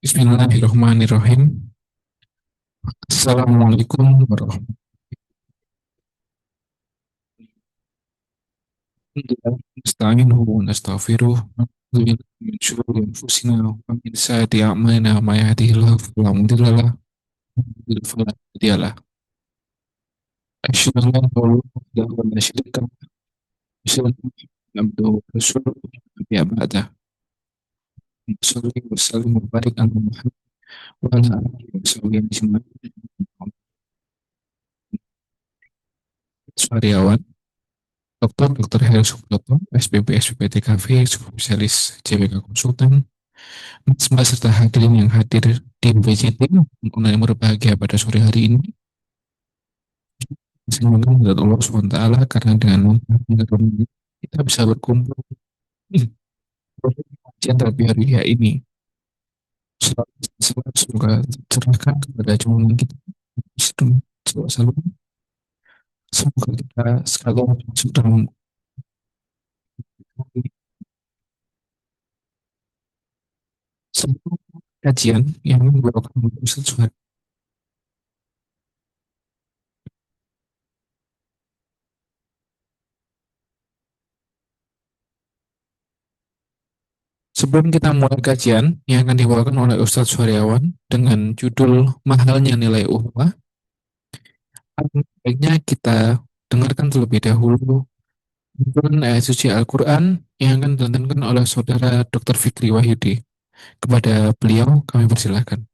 Bismillahirrahmanirrahim. Assalamualaikum warahmatullahi wabarakatuh. Nasta'inuhu wa nastaghfiruh. Na'udzubillahi min syururi anfusina wa min sayyiati a'malina. May yahdihillahu fala mudilla lahu wa may yudlil fala hadiya lahu. Asyhadu an la ilaha illallah wa la syarika lahu wa asyhadu anna Muhammadan abduhu wa rasuluh. Amma ba'du. Shalli wa sallim wa barik ala Muhammad wa ala alihi wa sahbihi ajma'in. Suharyawan, Dr. Heru Suprapto, SPP SPP TKV, spesialis CBK Konsultan, Mas serta hadirin yang hadir di BCT, yang berbahagia pada sore hari ini. Semoga menurut Allah SWT karena dengan memperhatikan kita bisa berkumpul di kajian terbiar ini. Semoga tercerahkan kepada jemaah kita. Selalu semoga kita sekalian masuk dalam sebuah kajian yang membawakan sesuatu. Sebelum kita mulai kajian yang akan dibawakan oleh Ustadz Suharyawan dengan judul Mahalnya Nilai Ukhuwah, baiknya kita dengarkan terlebih dahulu lantunan ayat suci Al-Quran yang akan dilantunkan oleh Saudara Dr. Fikri Wahyudi. Kepada beliau kami persilahkan.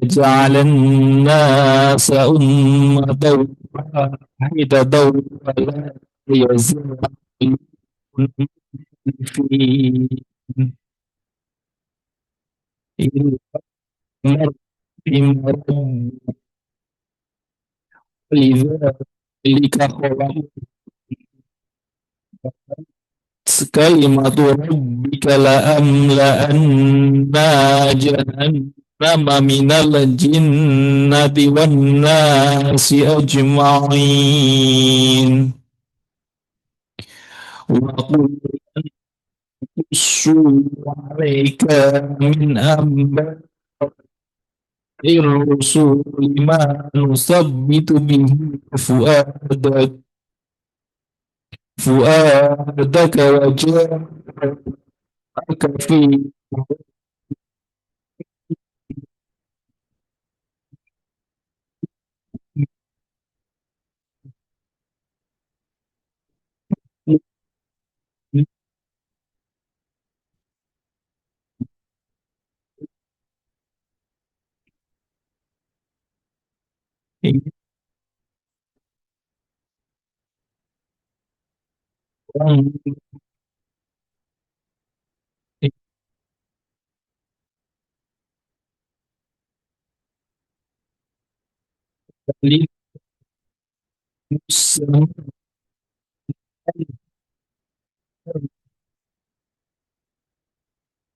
جعل الناس أمة واحدة ولا يزال في مرض لذلك خلق كلمة ربك لأملأن جهنم من الجنة والناس أجمعين وقل قص عليك من أنباء الرسل ما نثبت به فؤادك وجاءك في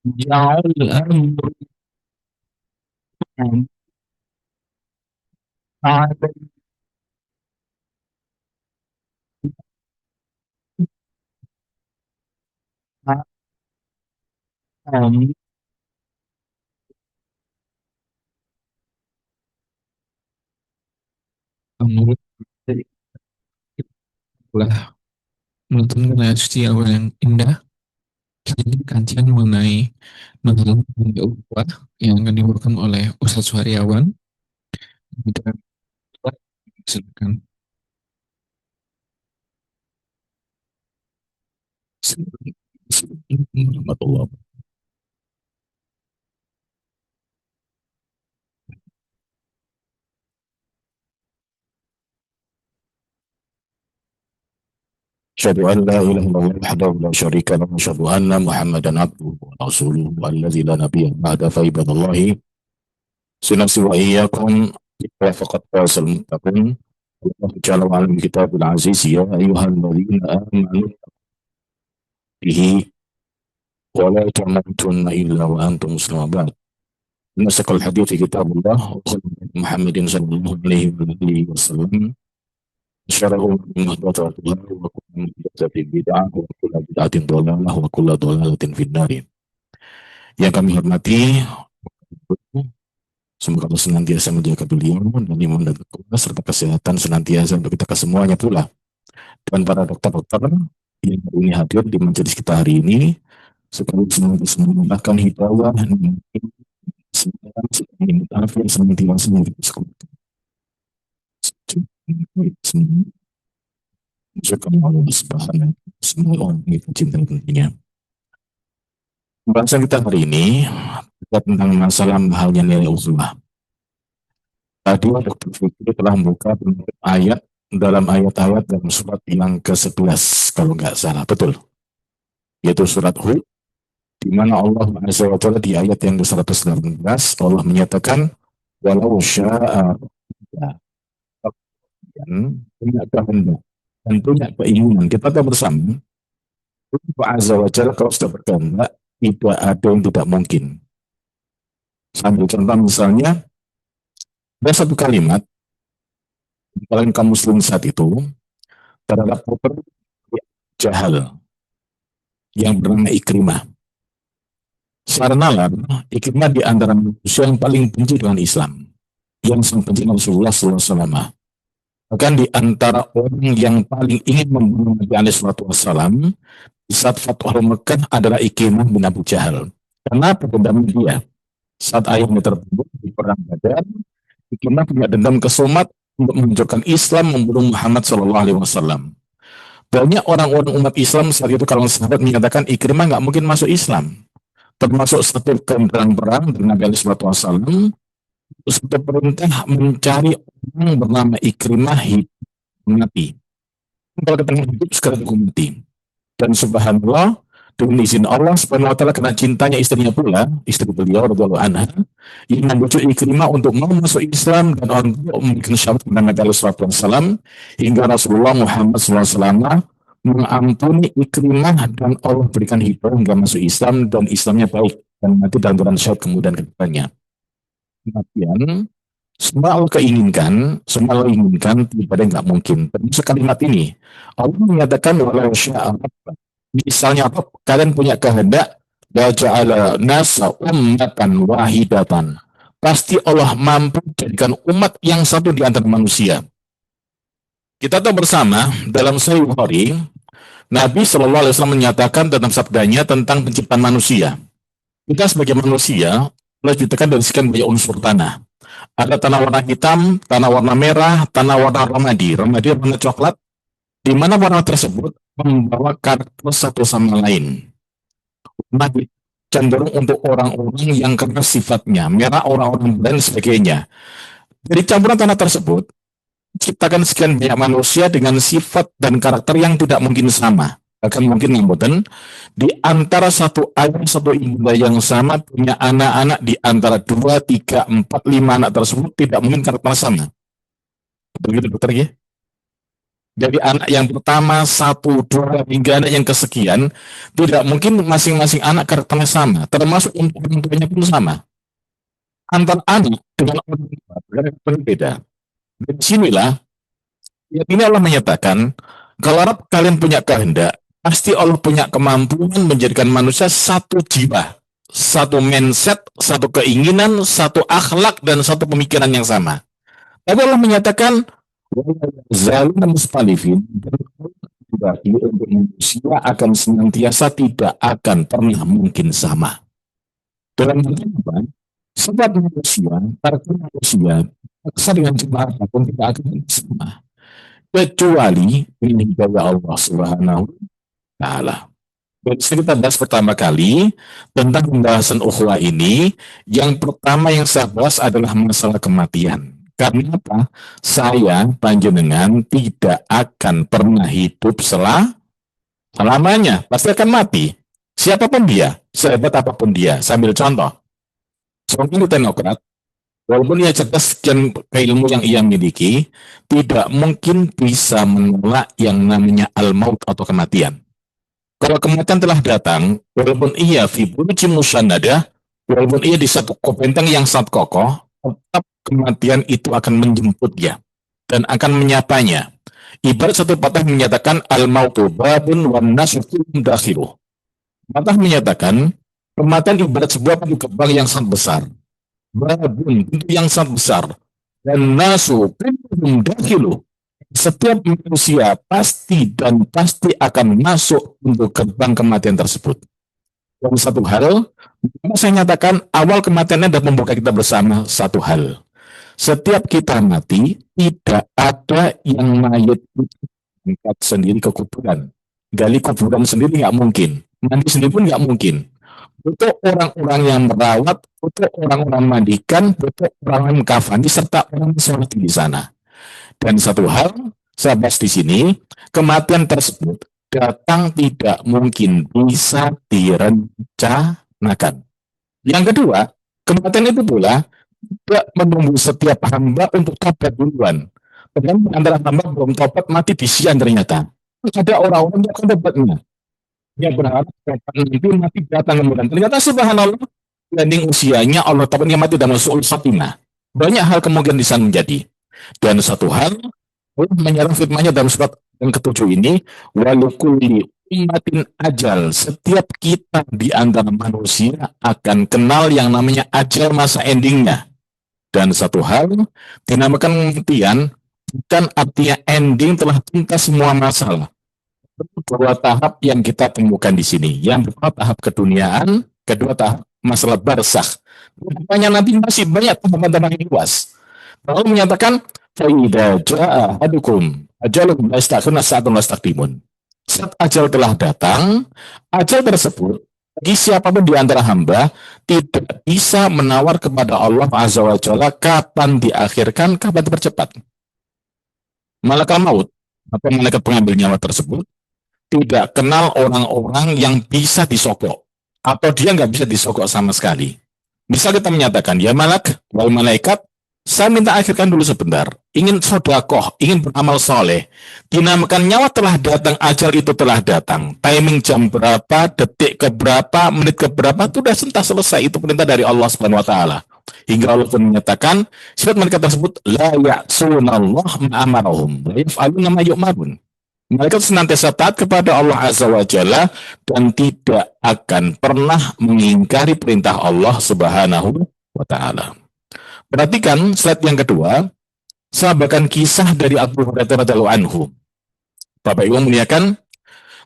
جعل الأمر على الأمر menurut lah menonton ayat suci Allah yang indah. Ini kajian mengenai mengenai ukhuwah yang akan dibawakan oleh Ustadz Suharyawan. Kita silakan. Assalamualaikum warahmatullahi أشهد أن لا إله إلا الله وحده لا شريك له وأشهد أن محمدا عبده ورسوله الذي لا نبي بعده فعباد الله سنفسي وإياكم فقد فاز المتقون الله جل وعلا في كتاب العزيز يا أيها الذين آمنوا به ولا تموتن إلا وأنتم مسلمون بعد نسق الحديث كتاب الله وخير محمد صلى الله عليه وسلم شره محدثاتها وكل محدثة بدعة وكل بدعة ضلالة وكل ضلالة في النار. Yang kami hormati, semoga Allah senantiasa menjaga beliau dan iman dan kekuatan serta kesehatan senantiasa untuk kita kesemuanya pula. Dan para dokter-dokter yang hari ini hadir di majelis kita hari ini, sekaligus menambahkan hidayah dan senantiasa Allah Subhanahu semua orang kita cintai tentunya. Pembahasan kita hari ini tentang masalah mahalnya nilai ukhuwah. Tadi Dr. Fikri telah membuka ayat dalam ayat-ayat dalam surat yang ke-11 kalau nggak salah, betul, yaitu surat Hud, di mana Allah Azza wa Jalla di ayat yang ke-118 Allah menyatakan walau sya'a punya kehendak dan punya keinginan kita bersama Allah Azza wa Jalla kalau sudah berkehendak tidak ada yang tidak mungkin. Sambil contoh misalnya ada satu kalimat kalian kaum muslim saat itu terhadap putra Jahal yang bernama Ikrimah. Secara nalar, Ikrimah di antara manusia yang paling benci dengan Islam, yang sangat benci Rasulullah SAW. Bahkan di antara orang yang paling ingin membunuh Nabi SAW di saat Fathu Mekah adalah Ikrimah bin Abu Jahal. Kenapa dendam dia? Saat ayahnya terbunuh di perang Badar, Ikrimah punya dendam kesumat untuk menunjukkan Islam membunuh Muhammad SAW. Banyak orang-orang umat Islam saat itu kalau sahabat menyatakan Ikrimah nggak mungkin masuk Islam. Termasuk satu perang dengan Nabi SAW, satu perintah mencari orang bernama Ikrimah mati. Kalau ketemu hidup sekarang mati. Dan subhanallah, dengan izin Allah subhanahu wa ta'ala karena cintanya istrinya pula, istri beliau radhiyallahu anha, yang membujuk Ikrimah untuk mau masuk Islam dan orang tua memberikan syarat kepada Nabi SAW hingga Rasulullah Muhammad SAW mengampuni Ikrimah dan Allah berikan hidayah hingga masuk Islam dan Islamnya baik dan mati dalam keadaan syahid kemudian ke depannya. Kematian semua Allah inginkan tidak ada yang nggak mungkin. Termasuk kalimat ini Allah menyatakan walau sya'a misalnya apa kalian punya kehendak la ja'ala nasa ummatan wahidatan, pasti Allah mampu jadikan umat yang satu di antara manusia. Kita tahu bersama dalam Sahih Bukhari Nabi SAW menyatakan dalam sabdanya tentang penciptaan manusia. Kita sebagai manusia telah diciptakan dari sekian banyak unsur tanah. Ada tanah warna hitam, tanah warna merah, tanah warna ramadi warna coklat, di mana warna tersebut membawa karakter satu sama lain. Nah, cenderung untuk orang-orang yang keras sifatnya, merah orang-orang dan sebagainya. Dari campuran tanah tersebut, ciptakan sekian banyak manusia dengan sifat dan karakter yang tidak mungkin sama. Akan mungkin ngomongin di antara satu ayah satu ibu yang sama punya anak-anak di antara 2, 3, 4, 5 anak tersebut tidak mungkin karakter sama. Begitu dokter ya? Jadi anak yang pertama 1, 2 hingga anak yang kesekian tidak mungkin masing-masing anak karakternya sama, termasuk untuk orang tuanya pun sama. Antar anak dengan orang tua berbeda. Dari sinilah ini Allah menyatakan kalau kalian punya kehendak, pasti Allah punya kemampuan menjadikan manusia satu jiwa, satu mindset, satu keinginan, satu akhlak, dan satu pemikiran yang sama. Tapi Allah menyatakan, zalina mustalifin, untuk manusia akan senantiasa tidak akan pernah mungkin sama. Dalam hal apa? Sebab manusia, karakter manusia, aksa dengan jemaah pun tidak akan sama. Kecuali ini hidayah Allah Subhanahu Ta'ala. Jadi kita bahas pertama kali tentang pembahasan ukhuwah ini. Yang pertama yang saya bahas adalah masalah kematian. Karena apa? Saya panjenengan tidak akan pernah hidup Selamanya pasti akan mati. Siapapun dia, sehebat apapun dia. Sambil contoh, seorang teknokrat, walaupun ia cerdas sekian ilmu yang ia miliki, tidak mungkin bisa menolak yang namanya al-maut atau kematian. Kalau kematian telah datang, walaupun ia fi buruji musyannada, walaupun ia di satu benteng yang sangat kokoh, tetap kematian itu akan menjemput dia dan akan menyapanya. Ibarat satu patah menyatakan al-mautu babun wan nasu dakhiluh. Patah menyatakan kematian ibarat sebuah pintu gerbang yang sangat besar. Babun, pintu yang sangat besar. Dan nasu dakhiluh. Setiap manusia pasti akan masuk untuk gerbang kematian tersebut. Dan satu hal, saya nyatakan awal kematiannya dapat membuka kita bersama satu hal. Setiap kita mati, tidak ada yang mayat angkat sendiri ke kuburan. Gali kuburan sendiri nggak mungkin. Mandi sendiri pun nggak mungkin. Butuh orang-orang yang merawat, butuh orang-orang mandikan, butuh orang yang kafani, serta orang yang sholat di sana. Dan satu hal, saya bahas di sini, kematian tersebut datang tidak mungkin bisa direncanakan. Yang kedua, kematian itu pula tidak menunggu setiap hamba untuk tobat duluan. Padahal antara hamba belum tobat mati di siang ternyata. Ada orang-orang yang akan tobatnya. Dia berharap kapan nanti mati datang kemudian. Ternyata subhanallah, landing usianya Allah tobatnya mati dan masuk satina. Banyak hal kemungkinan bisa menjadi. Dan satu hal, Allah menyerang firman-Nya dalam surat yang ketujuh ini, walukuli umatin ajal. Setiap kita di antara manusia akan kenal yang namanya ajal masa endingnya. Dan satu hal, dinamakan kematian bukan artinya ending telah tuntas semua masalah. Dua tahap yang kita temukan di sini. Yang pertama tahap keduniaan, kedua tahap masalah barzakh. Rupanya nanti masih banyak tahapan-tahapan yang luas. Lalu menyatakan, Faidah ja'a ahadukum ajalum la yastakhiruna sa'atun la yastaqdimun. Saat ajal telah datang, ajal tersebut bagi siapapun di antara hamba tidak bisa menawar kepada Allah Azza wa Jalla kapan diakhirkan, kapan dipercepat. Malaikat maut atau malaikat pengambil nyawa tersebut tidak kenal orang-orang yang bisa disogok atau dia nggak bisa disogok sama sekali. Misal kita menyatakan, ya malak, wal malaikat, saya minta akhirkan dulu sebentar. Ingin sodakoh, ingin beramal soleh. Dinamakan nyawa telah datang, ajal itu telah datang. Timing jam berapa, detik ke berapa, menit ke berapa, itu sudah sentas selesai. Itu perintah dari Allah Subhanahu Wa Taala. Hingga Allah pun menyatakan, sifat mereka tersebut, la ya'sunallah ma'amarahum. La yaf'aluna ma yu'marun. Mereka senantiasa taat kepada Allah Azza wa Jalla dan tidak akan pernah mengingkari perintah Allah Subhanahu wa Ta'ala. Perhatikan slide yang kedua, saya bahkan kisah dari Abu Hurairah radhiyallahu anhu. Bapak Ibu muliakan,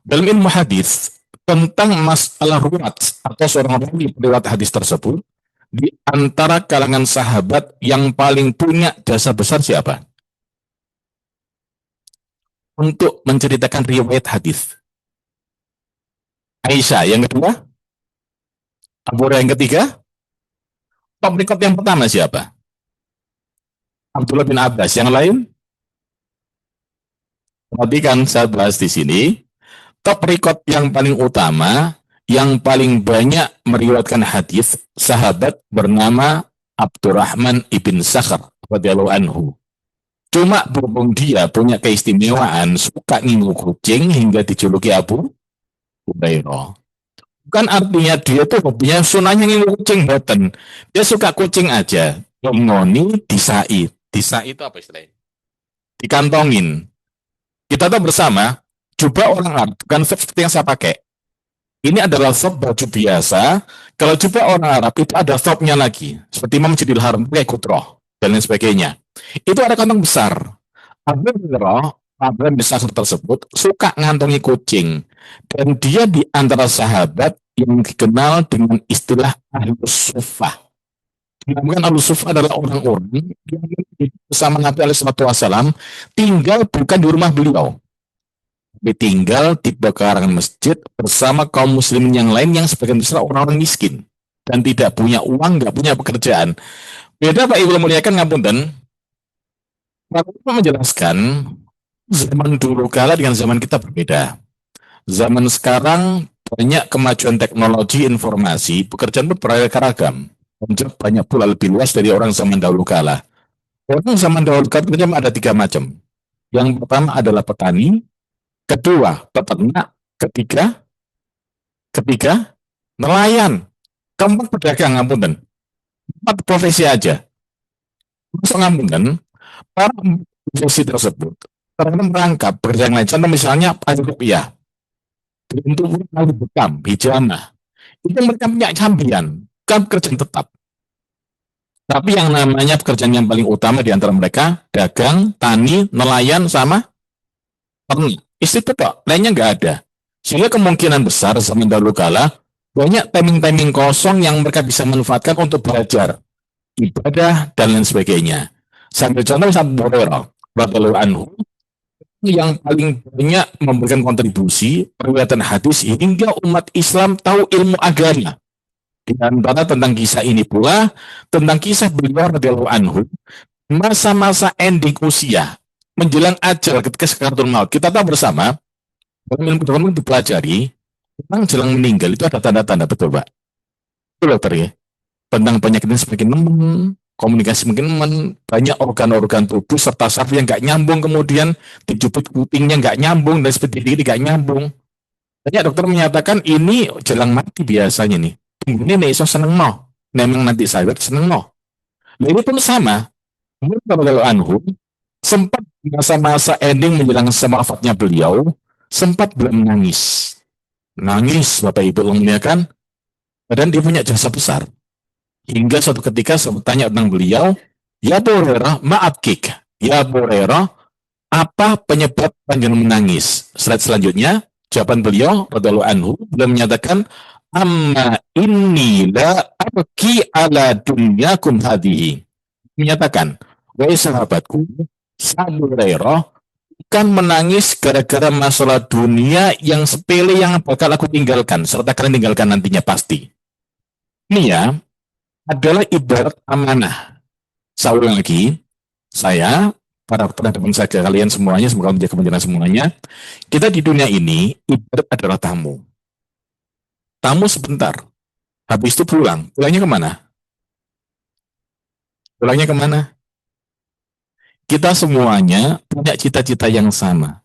dalam ilmu hadis tentang masalah ruwat atau seorang rawi riwayat hadis tersebut, di antara kalangan sahabat yang paling punya jasa besar siapa? Untuk menceritakan riwayat hadis. Aisyah yang kedua, Abu Hurairah yang ketiga, top record yang pertama siapa? Abdullah bin Abbas. Yang lain? Perhatikan saya bahas di sini. Top record yang paling utama, yang paling banyak meriwayatkan hadis, sahabat bernama Abdurrahman ibn Sakhr radhiyallahu anhu. Cuma berhubung dia punya keistimewaan suka ngingu kucing hingga dijuluki Abu Hurairah. Bukan artinya dia tuh hobinya sunahnya ngingu kucing, boten. Dia suka kucing aja. Ngoni disai. Disai itu apa istilahnya? Dikantongin. Kita tahu bersama, jubah orang Arab, bukan seperti yang saya pakai. Ini adalah sop baju biasa. Kalau jubah orang Arab itu ada sopnya lagi. Seperti Imam Masjidil Haram, kayak kutroh, dan lain sebagainya. Itu ada kantong besar. Abu besar tersebut suka ngantongi kucing. Dan dia di antara sahabat yang dikenal dengan istilah Ahlus Suffah. Dinamakan Ahlus Suffah adalah orang-orang yang bersama Nabi SAW tinggal bukan di rumah beliau, tapi tinggal di pekarangan masjid bersama kaum muslimin yang lain yang sebagian besar orang-orang miskin dan tidak punya uang, nggak punya pekerjaan. Beda Pak Ibu muliakan ngapunten. Pak menjelaskan zaman dulu kala dengan zaman kita berbeda. Zaman sekarang banyak kemajuan teknologi informasi, pekerjaan pun beraneka ragam. Banyak pula lebih luas dari orang zaman dahulu kala. Orang zaman dahulu kala ada 3 macam. Yang pertama adalah petani, kedua peternak, ketiga nelayan, keempat pedagang. Ngapunten, 4 profesi aja. Masuk ngapunten, para profesi tersebut terkadang merangkap pekerjaan lain. Contoh misalnya ada rupiah, untuk bekam, hijama, itu mereka punya campian, bukan pekerjaan tetap. Tapi yang namanya pekerjaan yang paling utama di antara mereka, dagang, tani, nelayan, sama ternak. Istri tok, lainnya nggak ada. Sehingga kemungkinan besar zaman dahulu kala, banyak timing-timing kosong yang mereka bisa manfaatkan untuk belajar, ibadah, dan lain sebagainya. Sambil contoh, Abu Hurairah radhiyallahu anhu, yang paling banyak memberikan kontribusi periwayatan hadis hingga umat Islam tahu ilmu agama. Di antara tentang kisah ini pula, tentang kisah beliau radhiyallahu anhu, masa-masa ending usia, menjelang ajal ketika sakaratul maut. Kita tahu bersama, dalam ilmu kedokteran dipelajari, tentang jelang meninggal itu ada tanda-tanda, betul Pak? Betul dokter ya? Tentang penyakitnya semakin nemen, komunikasi mungkin banyak organ-organ tubuh serta saraf yang nggak nyambung, kemudian dijuput kupingnya nggak nyambung, dan seperti ini nggak nyambung. Banyak dokter menyatakan ini jelang mati biasanya nih. Ini nih so seneng no, memang nanti saya seneng no. Nah, ini pun sama. Kalau anhu sempat masa-masa ending menjelang wafatnya beliau, sempat belum nangis. Nangis Bapak Ibu memuliakan, dan dia punya jasa besar. Hingga suatu ketika saya bertanya tentang beliau, ya Abu Hurairah, maaf kik. Ya Abu Hurairah, apa penyebab panjenengan menangis? Slide selanjutnya, jawaban beliau radhiyallahu anhu, beliau menyatakan, amma inni la abki ala dunyakum hadhihi. Menyatakan, wahai sahabatku, Abu Hurairah bukan menangis gara-gara masalah dunia yang sepele yang bakal aku tinggalkan, serta kalian tinggalkan nantinya pasti. Ini ya, adalah ibarat amanah. Saya ulang lagi, saya, para teman saya kalian semuanya, semoga menjaga kepentingan semuanya, kita di dunia ini ibarat adalah tamu. Tamu sebentar, habis itu pulang. Pulangnya kemana? Pulangnya kemana? Kita semuanya punya cita-cita yang sama.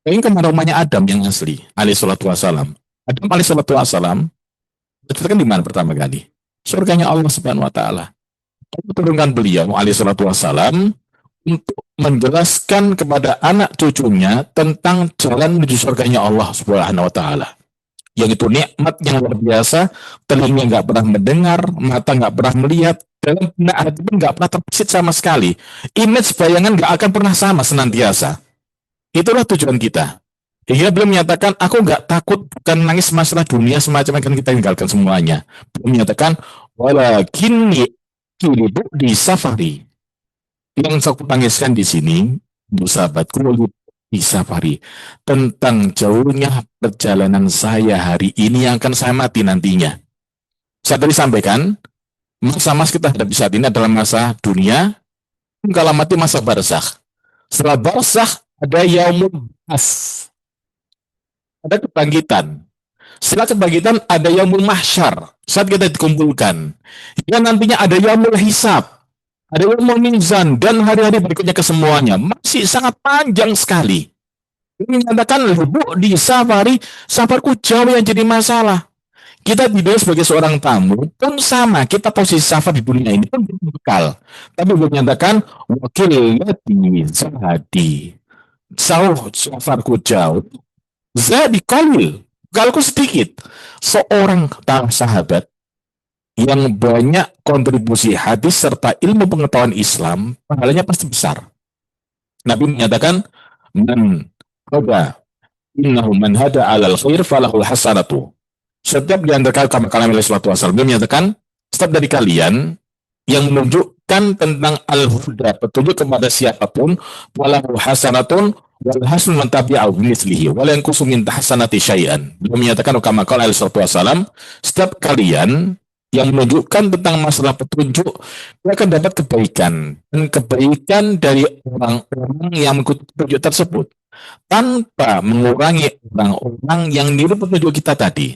Ini kemana rumahnya Adam yang asli, alaihissalatu wassalam. Adam alaihissalatu wassalam, itu kan di mana pertama kali? Surganya Allah Subhanahu wa taala. Turunkan beliau alaihissalatu wassalam untuk menjelaskan kepada anak cucunya tentang jalan menuju surganya Allah Subhanahu wa taala. Yang itu nikmat yang luar biasa, telinga nggak pernah mendengar, mata nggak pernah melihat, dalam benak hati pun nggak pernah terbesit sama sekali. Image bayangan nggak akan pernah sama senantiasa. Itulah tujuan kita. Hingga beliau menyatakan, aku nggak takut bukan nangis masalah dunia semacam yang kita tinggalkan semuanya. Beliau menyatakan, walakinni kilibu di safari. Yang saya tangiskan di sini, bu sahabatku, di safari. Tentang jauhnya perjalanan saya hari ini yang akan saya mati nantinya. Saya tadi sampaikan, masa-masa kita hadapi saat ini adalah masa dunia, kalau mati masa barzakh. Setelah barzakh, ada yaumul ba'ats. Ada kebangkitan. Setelah kebangkitan ada yaumul mahsyar, saat kita dikumpulkan. Ya nantinya ada yaumul hisab, ada yaumul mizan, dan hari-hari berikutnya kesemuanya. Masih sangat panjang sekali. Ini menyatakan lebih di safari, safarku jauh yang jadi masalah. Kita di dunia sebagai seorang tamu pun sama, kita posisi safar di dunia ini pun bekal. Tapi beliau menyatakan wakil lati zahadi. Safarku jauh. Zadi qalil, kalku sedikit. Seorang sahabat yang banyak kontribusi hadis serta ilmu pengetahuan Islam, pahalanya pasti besar. Nabi menyatakan, man hada innahu man hada alal khair falahul hasanatu. Setiap di antara kalian sallallahu alaihi wasallam menyatakan, setiap dari kalian yang menunjukkan tentang al-huda, petunjuk kepada siapapun, walahu hasanatun wal hasan man tabi'ahu mithlihi wa la yanqusu min hasanati syai'an. Beliau menyatakan kama qala alaihi wasallam, setiap kalian yang menunjukkan tentang masalah petunjuk, dia akan dapat kebaikan. Dan kebaikan dari orang-orang yang mengikuti petunjuk tersebut. Tanpa mengurangi orang-orang yang niru petunjuk kita tadi.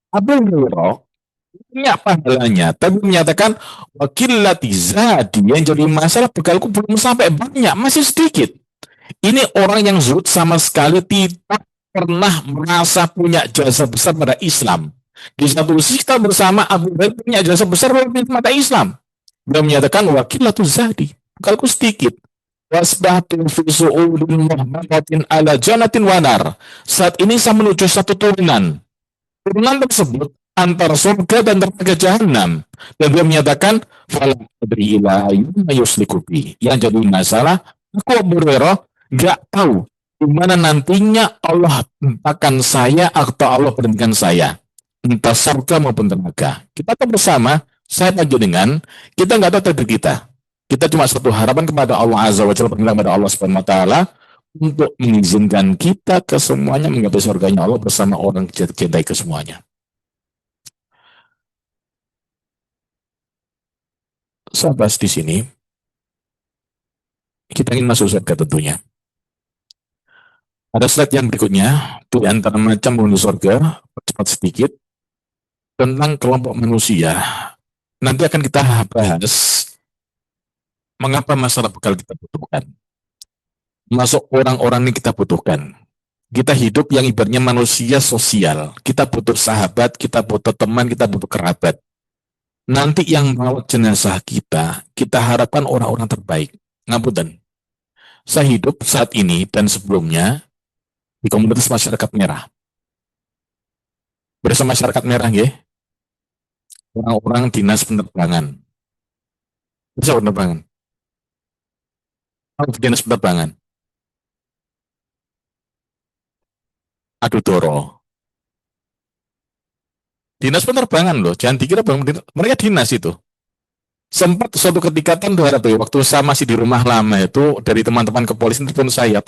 Abu Hurairah punya pahalanya, tapi menyatakan wakilati zadi yang jadi masalah bekalku belum sampai banyak, masih sedikit. Ini orang yang zuhud sama sekali tidak pernah merasa punya jasa besar pada Islam. Di satu sisi kita bersama Abu Hurairah punya jasa besar pada mata Islam. Dia menyatakan wakilatu zadi, bekalku sedikit. Wasbahtu fi su'udin muhammadin ala janatin wanar. Saat ini saya menuju satu turunan. Turunan tersebut antara surga dan neraka jahanam. Dan dia menyatakan, "Fala adri ila ayyuna yusliku bi." Yang jadi masalah, aku Abu Hurairah gak tahu di mana nantinya Allah tempatkan saya atau Allah berhentikan saya. Entah surga maupun neraka. Kita tetap bersama, saya tanya dengan, kita nggak tahu takdir kita. Kita cuma satu harapan kepada Allah Azza wa Jalla, kepada Allah Subhanahu wa taala untuk mengizinkan kita ke semuanya menggapai surganya Allah bersama orang kita cintai ke semuanya. Saya bahas di sini, kita ingin masuk surga tentunya. Ada slide yang berikutnya, di antara macam menuju surga, cepat sedikit, tentang kelompok manusia. Nanti akan kita bahas mengapa masalah bekal kita butuhkan. Masuk orang-orang ini kita butuhkan. Kita hidup yang ibaratnya manusia sosial. Kita butuh sahabat, kita butuh teman, kita butuh kerabat. Nanti yang merawat jenazah kita harapkan orang-orang terbaik. Ngapunten. Saya hidup saat ini dan sebelumnya di komunitas masyarakat merah. Bersama masyarakat merah, ya. Orang-orang dinas penerbangan. Bisa penerbangan. Dinas penerbangan. Aduh Doro. Dinas penerbangan loh, jangan dikira mereka dinas itu. Sempat suatu ketika kan waktu saya masih di rumah lama itu dari teman-teman kepolisian telepon saya,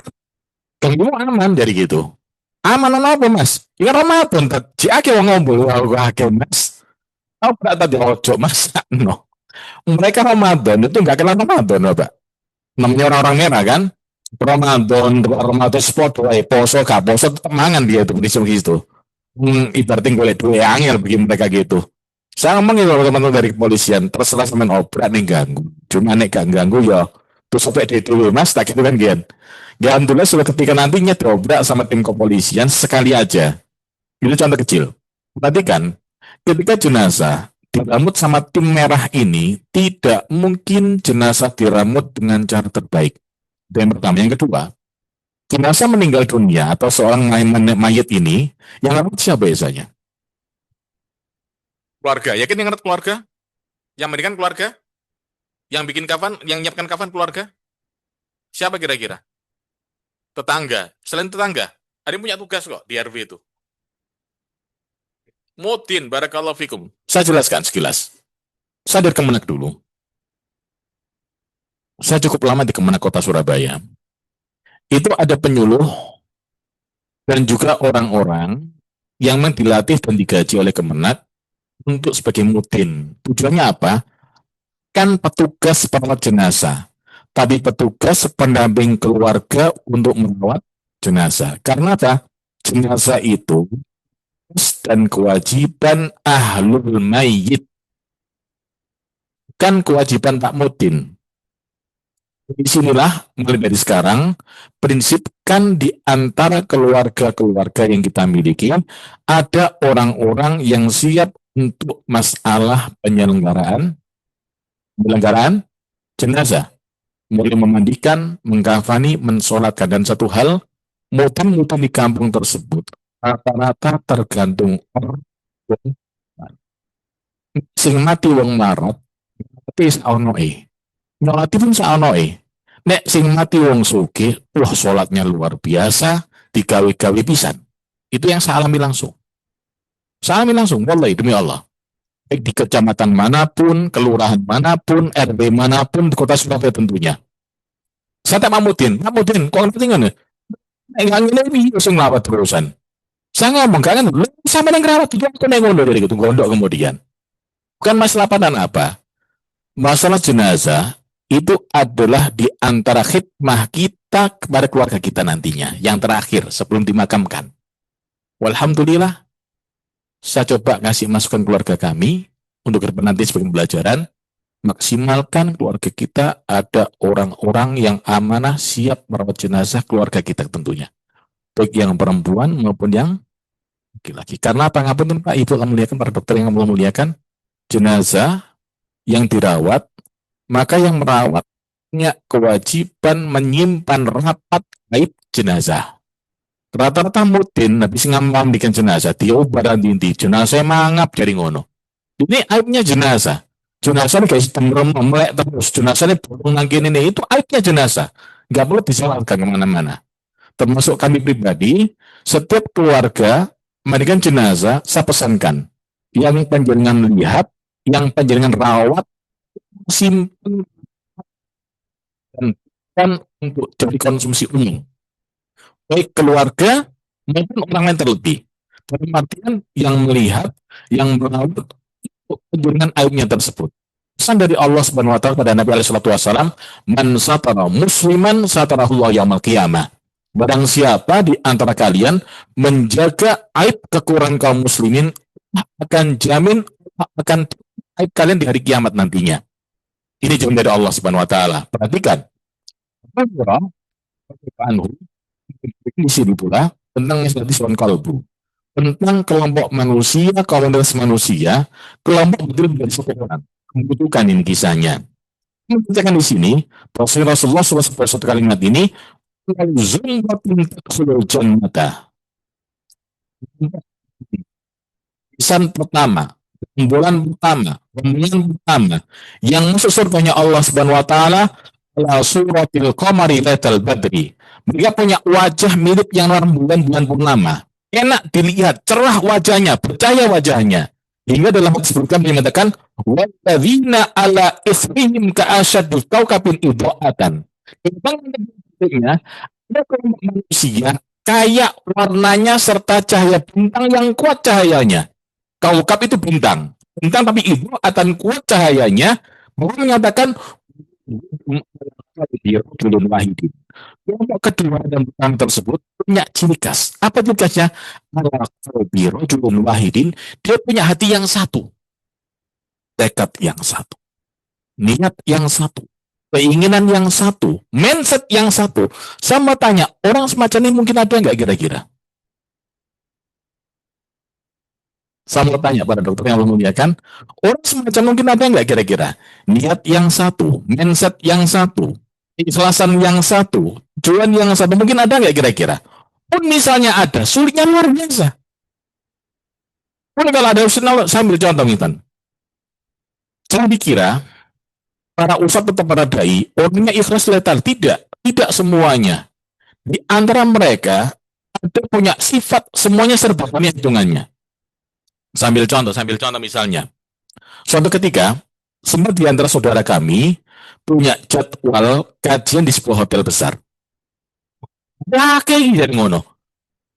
kamu aman dari gitu. Aman apa mas? Ya Ramadan, si ake wong ngobrol, ake mas. Tahu berat tadi ojo mas, no. Mereka Ramadan itu nggak kenal Ramadan, Pak. Namanya orang-orang merah kan. Ramadan sport, poso gak poso tetap mangan dia itu di situ. Ibaratnya gue liat dua angel bagi mereka gitu. Saya ngomong gitu teman-teman dari kepolisian, terserah semen obrak nih ganggu. Cuma nek gak ganggu ya, terus sampai di dulu mas, tak gitu kan Gian. Ya alhamdulillah sudah ketika nantinya diobrak sama tim kepolisian sekali aja. Itu contoh kecil. Perhatikan, ketika jenazah diramut sama tim merah ini, tidak mungkin jenazah diramut dengan cara terbaik. Dan yang pertama, yang kedua, jenazah meninggal dunia atau seorang mayat ini, yang ramut siapa biasanya? Keluarga. Yakin yang ngerat keluarga? Yang mandikan keluarga? Yang bikin kafan, yang nyiapkan kafan keluarga? Siapa kira-kira? Tetangga. Selain tetangga, ada yang punya tugas kok di RW itu. Mudin, barakallahu fikum. Saya jelaskan sekilas. Saya dari Kemenak dulu. Saya cukup lama di Kemenak Kota Surabaya. Itu ada penyuluh dan juga orang-orang yang memang dilatih dan digaji oleh Kemenak untuk sebagai mudin. Tujuannya apa? Kan petugas perawat jenazah, tapi petugas pendamping keluarga untuk merawat jenazah. Karena apa? Jenazah itu dan kewajiban ahlul mayyit, kan kewajiban Pak Mudin. Disinilah mulai dari sekarang prinsip kan di antara keluarga-keluarga yang kita miliki ada orang-orang yang siap untuk masalah penyelenggaraan jenazah, mulai memandikan, mengkafani, mensolatkan. Dan satu hal, mutan-mutan di kampung tersebut rata-rata tergantung orang sing mati wong marat, tapi saunoe. Nyolati pun saunoe. Nek sing mati wong sugih, wah sholatnya luar biasa, digawe-gawe pisan. Itu yang saya alami langsung. Saya alami langsung, wallahi demi Allah. Baik di kecamatan manapun, kelurahan manapun, RW manapun, di kota Surabaya tentunya. Saya tak Mamudin, kok ngerti nggak nih? Enggak ini sing ngawat terusan. Saya ngomong kan, lu sama yang kerawat juga aku nengono dari itu gondok kemudian. Bukan masalah apa dan apa. Masalah jenazah itu adalah di antara khidmah kita kepada keluarga kita nantinya. Yang terakhir sebelum dimakamkan. Walhamdulillah, saya coba ngasih masukan keluarga kami untuk nanti sebagai pembelajaran, maksimalkan keluarga kita ada orang-orang yang amanah siap merawat jenazah keluarga kita tentunya. Baik yang perempuan maupun yang laki-laki. Karena apa? Ngapunten Pak, Ibu akan muliakan, para dokter yang Allah muliakan, jenazah yang dirawat, maka yang merawat punya kewajiban menyimpan rapat aib jenazah. Rata-rata mudin habis ngamandikan jenazah, dia barang dinti jenazah mangap dari ngono. Ini aibnya jenazah. Jenazah ini guys melek terus. Jenazah ini bolong nangkin ini, itu aibnya jenazah. Nggak boleh disalahkan kemana-mana. Termasuk kami pribadi, setiap keluarga mandikan jenazah, saya pesankan. Yang panjenengan lihat, yang panjenengan rawat, simpan dan untuk jadi konsumsi umum. Baik keluarga maupun orang lain terlebih. Dalam artian yang melihat, yang merawat dengan aibnya tersebut. Pesan dari Allah Subhanahu wa taala pada Nabi alaihi salatu wasallam, "Man satara musliman satarahullah yaumil qiyamah." Barang siapa di antara kalian menjaga aib kekurangan kaum muslimin, akan jamin akan aib kalian di hari kiamat nantinya. Ini jawaban dari Allah Subhanahu wa taala. Perhatikan. Di sini pula tentang istiswan kalbu, tentang kelompok manusia, komunitas manusia, kelompok betul dari seseorang membutuhkan ini kisahnya. Menceritakan di sini, Rasulullah satu kalimat ini, Pisan pertama, rembulan pertama, yang masuk surganya Allah Subhanahu wa taala ala suratil qamari lailatul badri. Mereka punya wajah mirip yang rembulan bulan purnama. Enak dilihat, cerah wajahnya, percaya wajahnya. Hingga dalam disebutkan mengatakan walladzina ala isrihim ka'asyaddu kaukabin idza'atan. Tentang ada kelompok manusia kayak warnanya serta cahaya bintang yang kuat cahayanya. Kaukab itu bintang. Bintang tapi itu akan kuat cahayanya. Bahwa menyatakan kelompok kedua dan pertama tersebut punya ciri khas. Apa ciri khasnya? Wahidin. Dia punya hati yang satu. Tekad yang satu. Niat yang satu. Keinginan yang satu. Mindset yang satu. Sama tanya, orang semacam ini mungkin ada nggak kira-kira? Saya mau tanya pada dokter yang Allah muliakan, orang semacam mungkin ada nggak kira-kira? Niat yang satu, mindset yang satu, ikhlasan yang satu, tujuan yang satu, mungkin ada nggak kira-kira? Pun misalnya ada, sulitnya luar biasa. Pun kalau ada, saya ambil contoh, Mitan. Jangan dikira, para ustadz atau para dai, orangnya ikhlas letal. Tidak, tidak semuanya. Di antara mereka, ada punya sifat, semuanya serba kami hitungannya. Sambil contoh misalnya. Suatu ketika, sempat di antara saudara kami punya jadwal kajian di sebuah hotel besar. Ya kayak gitu ngono.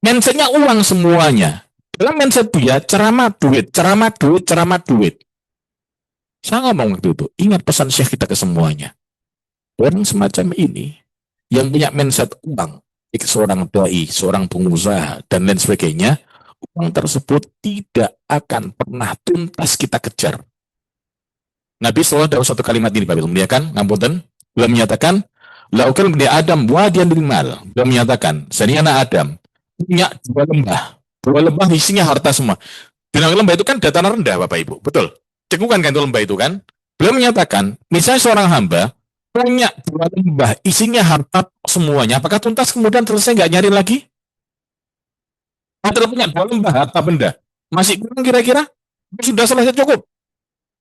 Mindsetnya uang semuanya. Dalam mindset dia ceramah duit. Saya ngomong waktu itu, ingat pesan Syekh kita ke semuanya. Orang semacam ini yang punya mindset uang, seorang dai, seorang pengusaha dan lain sebagainya, uang tersebut tidak akan pernah tuntas kita kejar. Nabi SAW ada satu kalimat ini, Pak Bilum, ya kan? Ngapunten, beliau menyatakan, Laukal bni Adam wadiyan bil mal. Beliau menyatakan, saya anak Adam punya dua lembah isinya harta semua. Bilang lembah itu kan dataran rendah, Bapak Ibu, betul? Cekukan kan itu lembah itu kan? Beliau menyatakan, misalnya seorang hamba punya dua lembah isinya harta semuanya, apakah tuntas kemudian selesai nggak nyari lagi? Atau punya dua lembah harta benda, masih kurang kira-kira? Sudah selesai cukup.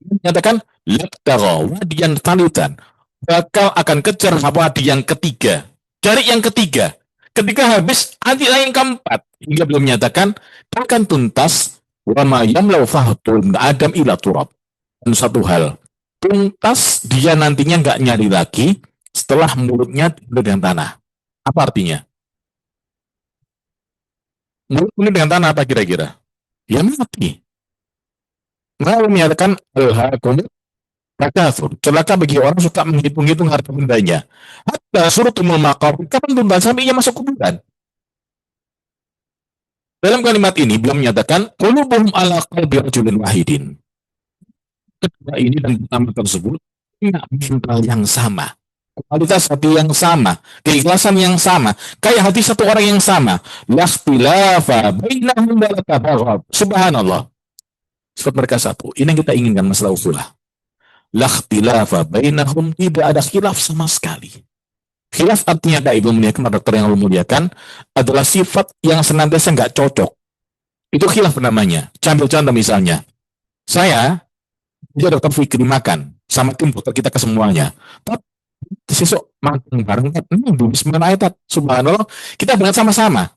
Menyatakan labtagha wadiyan talitan, bakal akan kejar wadi yang ketiga, cari yang ketiga, ketika habis hati yang keempat, hingga belum menyatakan akan tuntas wama yamlau fahdul adam ila turab. Dan satu hal, tuntas dia nantinya nggak nyari lagi setelah mulutnya dengan tanah. Apa artinya? Mulut dengan tanah apa kira-kira? Ya mati. Mereka menyatakan alhaakum takatsur. Celaka bagi orang suka menghitung-hitung harta bendanya. Hatta surutumul maqabir. Kapan tuntas sampai ia masuk kuburan? Dalam kalimat ini belum menyatakan qulubuhum ala qalbi rajulin wahidin. Kedua ini dan pertama tersebut punya mental yang sama, kualitas hati yang sama, keikhlasan yang sama, kayak hati satu orang yang sama. Lakhtilafa bainahum wala tabaghad. Subhanallah. Sebab mereka satu. Ini yang kita inginkan masalah usulah. Lakhtilafa bainahum, tidak ada khilaf sama sekali. Khilaf artinya ada ibu muliakan, dokter yang muliakan, adalah sifat yang senantiasa nggak cocok. Itu khilaf namanya. Ambil contoh misalnya, saya dia dokter Fikri makan sama tim dokter kita kesemuanya. Tapi sesuk makan bareng kan, bismillah ayat, subhanallah, kita banget sama-sama.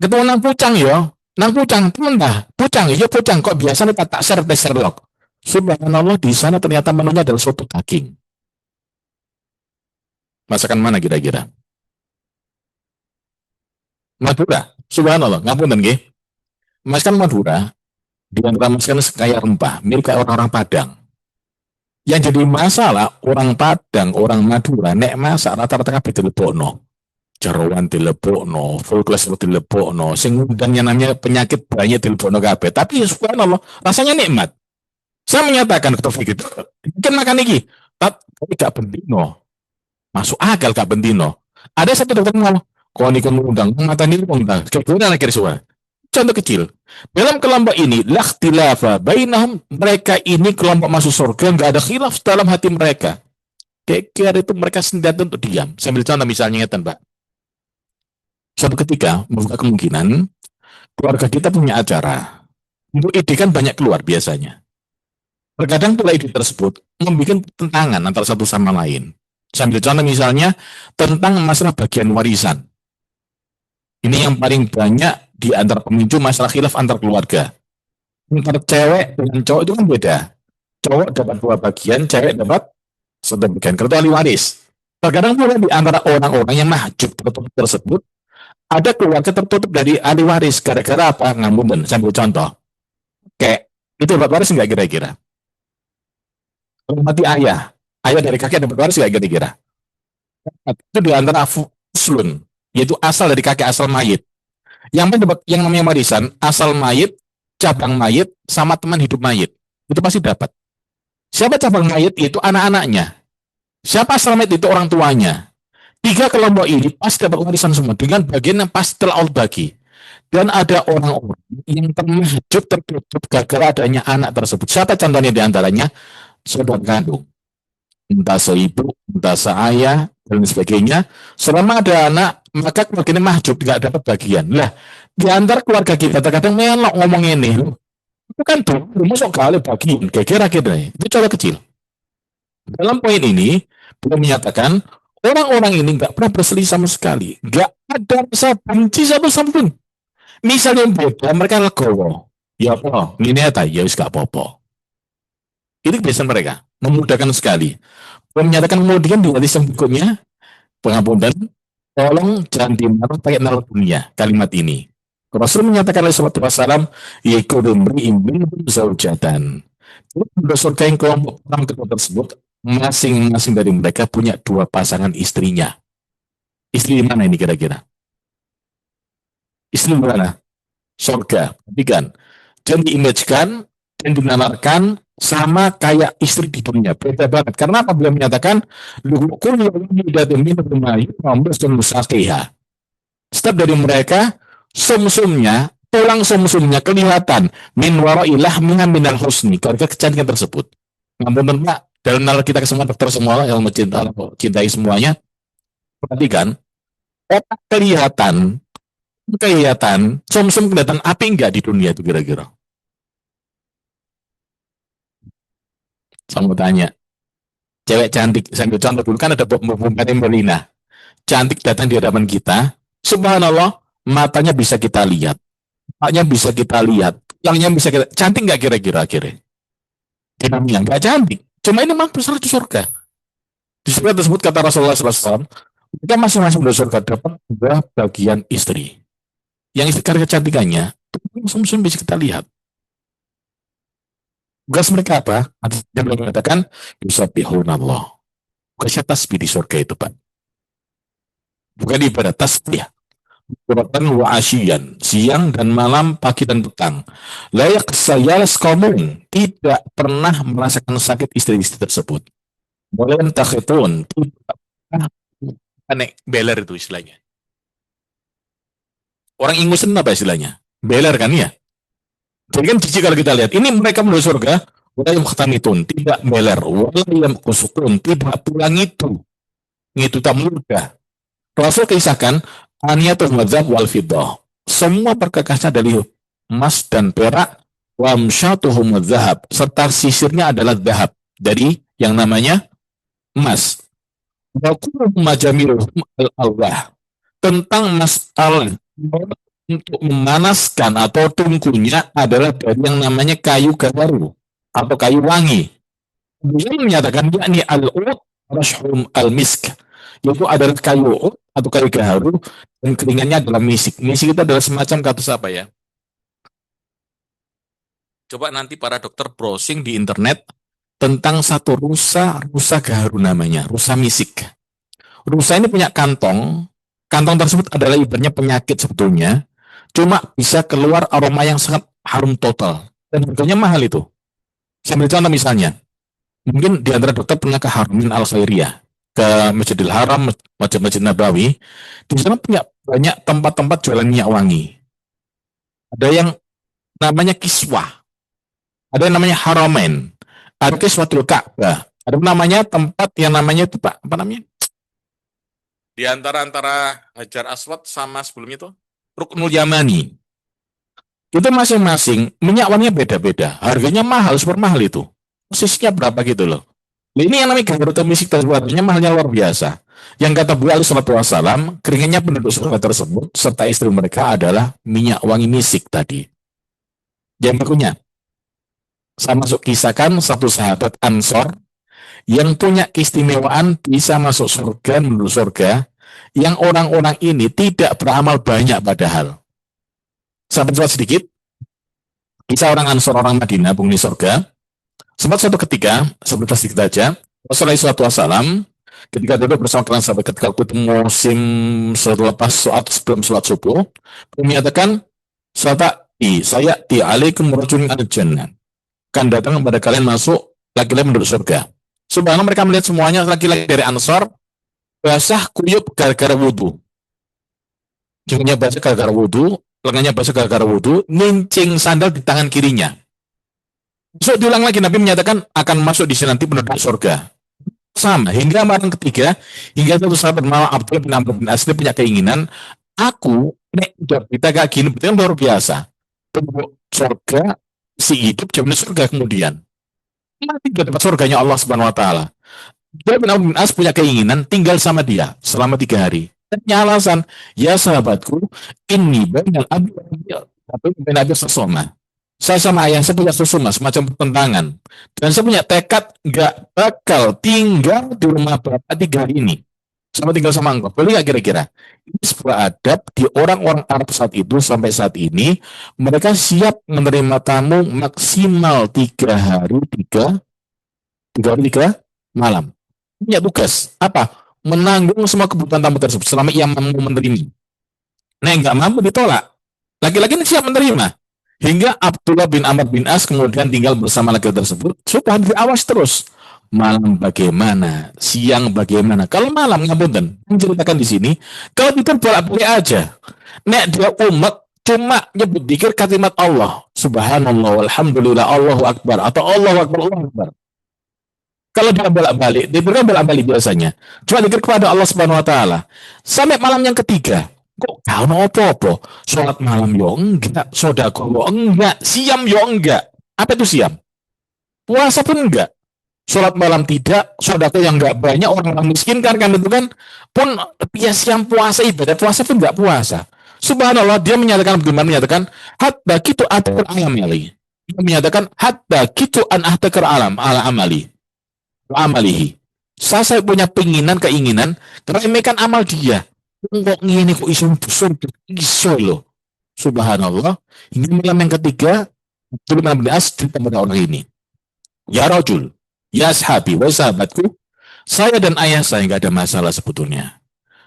Ketemu nang pucang yo, nang pucang temen dah, pucang ya pucang kok biasanya tak share Sherlock. Subhanallah, di sana ternyata menunya adalah soto daging. Masakan mana kira-kira? Madura. Subhanallah, ngapunten nggih. Masakan Madura di antara masakan kaya rempah, milik orang-orang Padang. Yang jadi masalah orang Padang, orang Madura, nek masak rata-rata kabeh dilebokno. Jeroan dilebokno, full class dilebokno, sing undangnya namanya penyakit banyak dilebokno kabeh. Tapi subhanallah, rasanya nikmat. Saya menyatakan ke Taufik itu, kan makan iki, tapi gak bentino. Masuk akal gak bentino. Ada satu dokter ngomong, kok niku undang, mata ini undang. Kemudian akhir suara. Contoh kecil. Dalam kelompok ini, lakhtilafa bainahum, mereka ini kelompok masuk surga, nggak ada khilaf dalam hati mereka. Kayak itu mereka senjata untuk diam. Saya ambil contoh misalnya, Pak. Suatu ketika, membuka kemungkinan, keluarga kita punya acara. Untuk ide kan banyak keluar biasanya. Terkadang pula ide tersebut membuat tentangan antara satu sama lain. Saya ambil contoh misalnya, tentang masalah bagian warisan. Ini yang paling banyak di antara pemicu masalah khilaf antar keluarga. Antara cewek dengan cowok itu kan beda. Cowok dapat 2 bagian, cewek dapat 1 bagian. Kecuali waris. Terkadang pula di antara orang-orang yang mahjub tertutup tersebut, ada keluarga tertutup dari ahli waris. Gara-gara apa? Ngamumen. Saya ambil contoh. Kayak, itu dapat waris nggak kira-kira? Kalau mati ayah, ayah dari kakek dapat waris nggak kira-kira? Itu di antara fuslun, yaitu asal dari kakek, asal mayit. Yang namanya warisan, asal mayit, cabang mayit, sama teman hidup mayit. Itu pasti dapat. Siapa cabang mayit itu anak-anaknya. Siapa asal mayit itu orang tuanya. 3 kelompok ini pasti dapat warisan semua dengan bagian yang pasti telah Allah bagi. Dan ada orang-orang yang termahjub tertutup gara-gara adanya anak tersebut. Siapa contohnya di antaranya? Saudara kandung. Entah seibu, entah seayah, dan sebagainya. Selama ada anak, maka keluarganya mahjub, tidak dapat bagian. Lah, di antara keluarga kita terkadang melok ngomong ini, itu kan tuh, masuk kali bagian, kira-kira itu contoh kecil. Dalam poin ini, beliau menyatakan, orang-orang ini nggak pernah berselisih sama sekali. Nggak ada rasa benci satu sama pun. Misalnya beda, mereka legowo. Ya apa? Ini ya, ya wis gak apa-apa. Itu kebiasaan mereka, memudahkan sekali. Beliau menyatakan kemudian di hadis yang berikutnya, pengampunan, tolong jangan dimarah pakai nalar dunia, kalimat ini. Rasul menyatakan oleh sahabat wassalam, yaikum ri'im zaujatan. Berdasarkan yang kelompok orang kedua tersebut, masing-masing dari mereka punya 2 pasangan istrinya. Istri di mana ini kira-kira? Istri di mana? Surga. Perhatikan. Dan diimagekan dan dinalarkan sama kayak istri di dunia. Beda banget. Karena apa? Beliau menyatakan, setiap dari mereka, sumsumnya, tulang sumsumnya kelihatan min warailah minal husni. Karena kecantikan tersebut. Namun Pak, dalam nalar kita semua dokter semua yang mencintai semuanya, perhatikan, otak kelihatan, sumsum kelihatan api enggak di dunia itu kira-kira? Saya mau tanya, cewek cantik, sambil contoh dulu kan ada Bupati Melina, cantik datang di hadapan kita, subhanallah, matanya bisa kita lihat, matanya bisa kita lihat, tulangnya bisa kita, cantik nggak kira-kira akhirnya? Dinamnya nggak cantik, cuma ini mampu di surga. Di surga tersebut kata Rasulullah SAW, kita masing-masing di surga dapat 2 bagian istri. Yang istri karena kecantikannya, sumsum bisa kita lihat. Tugas mereka apa? Artinya mereka mengatakan yusabbihunallah. Tugasnya tasbih di surga itu, Pak. Bukan ibadah tasbih. Bukan wa asyian, siang dan malam, pagi dan petang. Layak sayalas kaum tidak pernah merasakan sakit istri-istri tersebut. Boleh takhitun, tidak pernah aneh, beler itu istilahnya. Orang ingusan apa istilahnya? Beler kan ya? Jadi kan jijik kalau kita lihat. Ini mereka menuju surga. Wala yang khatanitun, tidak beler. Wala yang kusukun, tidak pulang itu. Itu tak mudah. Rasul kisahkan, aniyatul madzhab wal fiddah. Semua perkakasnya dari emas dan perak. Wamsyatuhum zahab. Serta sisirnya adalah zahab. Dari yang namanya emas. Wakulum majamiluhum al-Allah. Tentang masalah untuk memanaskan atau tungkunya adalah dari yang namanya kayu gaharu atau kayu wangi. Dia menyatakan yakni al-ud rashhum al-misk, yaitu adalah kayu ud atau kayu gaharu dan keringannya adalah misik. Misik itu adalah semacam kata apa ya? Coba nanti para dokter browsing di internet tentang satu rusa gaharu namanya, rusa misik. Rusa ini punya kantong, kantong tersebut adalah ibaratnya penyakit sebetulnya, cuma bisa keluar aroma yang sangat harum total. Dan harganya mahal itu. Saya ambil contoh misalnya, mungkin di antara dokter pernah ke Harumin Al Khairiyah, ke Masjidil Haram, Masjid Nabawi. Di sana punya banyak tempat-tempat jualan minyak wangi. Ada yang namanya Kiswah, ada yang namanya Haramain, ada Kiswatul Ka'bah, ada namanya tempat yang namanya itu Pak, apa namanya? Di antara Hajar Aswad sama sebelumnya itu Ruknul Yamani. Itu masing-masing minyak wanginya beda-beda. Harganya mahal, super mahal itu. Posisinya berapa gitu loh. Ini yang namanya gaharu misik tersebut, mahalnya luar biasa. Yang kata Bu Ali Sallallahu Wasallam, keringannya penduduk surga tersebut serta istri mereka adalah minyak wangi misik tadi. Yang berikutnya, saya masuk kisahkan satu sahabat Ansor yang punya keistimewaan bisa masuk surga, menuju surga, yang orang-orang ini tidak beramal banyak padahal. Sahabat sedikit, kisah orang Ansor, orang Madinah, penghuni surga. Sempat suatu ketika, sebentar sedikit saja, Rasulullah SAW ketika duduk bersama dengan sahabat ketika musim selepas atau sebelum sholat subuh, menyatakan, saya alaikum rajulun al-jannah. Kan datang kepada kalian masuk laki-laki menurut surga. Subhanallah, mereka melihat semuanya laki-laki dari Ansor basah kuyup gara-gara wudhu. Jengnya basah gara-gara wudhu, lengannya basah gara-gara wudhu, nincing sandal di tangan kirinya. Besok diulang lagi, Nabi menyatakan akan masuk di sini nanti penduduk surga. Sama, hingga malam ketiga, hingga satu sahabat bernama Abdullah bin Amr bin As punya keinginan, aku, nek udah kita kayak gini, betul luar biasa. Penduduk surga, si hidup jauh surga kemudian. Nanti juga dapat surganya Allah Subhanahu Wa Taala. Abdullah bin Amr bin As punya keinginan tinggal sama dia selama 3 hari. Dan punya alasan, ya sahabatku, ini benar tapi benar sesoma. Saya sama ayah saya punya susuma semacam pertentangan, dan saya punya tekad nggak bakal tinggal di rumah bapak 3 hari ini sama tinggal sama engkau. Boleh nggak kira-kira? Ini sebuah adab di orang-orang Arab saat itu sampai saat ini, mereka siap menerima tamu maksimal 3 hari 3 malam. Punya tugas apa? Menanggung semua kebutuhan tamu tersebut selama ia mampu menerima. Nah, nggak mampu ditolak. Laki-laki ini siap menerima. Hingga Abdullah bin Amr bin As kemudian tinggal bersama laki tersebut. Sudah diawas terus. Malam bagaimana, siang bagaimana. Kalau malam, ngapunten, ceritakan di sini. Kalau itu bolak-balik aja. Nek dia umat cuma nyebut dikir kalimat Allah. Subhanallah, alhamdulillah, Allahu Akbar. Atau Allahu Akbar, Allahu Akbar. Kalau dia bolak-balik, dia bolak-balik biasanya. Cuma dikir kepada Allah Subhanahu Wa Taala. Sampai malam yang ketiga, kok kau no apa-apa? Sholat malam yo enggak, sodako yo enggak, siam yo enggak. Apa itu siam? Puasa pun enggak. Sholat malam tidak, sodako yang enggak banyak, orang miskin kan itu kan pun dia siam puasa ibadah puasa pun enggak puasa. Subhanallah, dia menyatakan bagaimana menyatakan hatta kitu atakar amali. Dia menyatakan hatta kitu an ahtakar alam ala amalihi. Saya punya keinginan meremehkan amal dia. Kok ngene kok iso loh. Subhanallah. Hingga malam yang ketiga, Abdullah bin As cerita pada orang ini. Ya rajul, ya ashabi, wa sahabatku, saya dan ayah saya nggak ada masalah sebetulnya.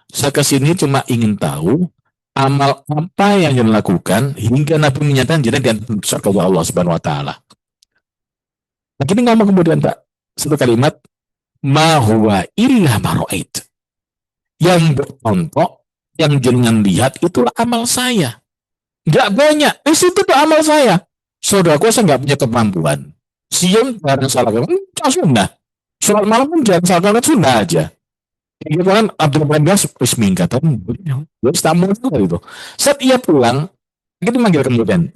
Saya kesini cuma ingin tahu amal apa yang dilakukan hingga Nabi menyatakan jadi dan surga Allah Subhanahu wa taala. Nah, ini ngomong kemudian Pak, satu kalimat, ma huwa illa ma ra'ait. Yang bercontoh, yang jenengan lihat itulah amal saya. Nggak banyak, itu tuh amal saya. Saudaraku, saya nggak punya kemampuan. Siang bareng salah sunnah. Sholat malam pun jangan salah sunnah aja. Gitu kan Abdul Bas resmi kata terus tamu itu gitu. Saat ia pulang, kita manggil kemudian.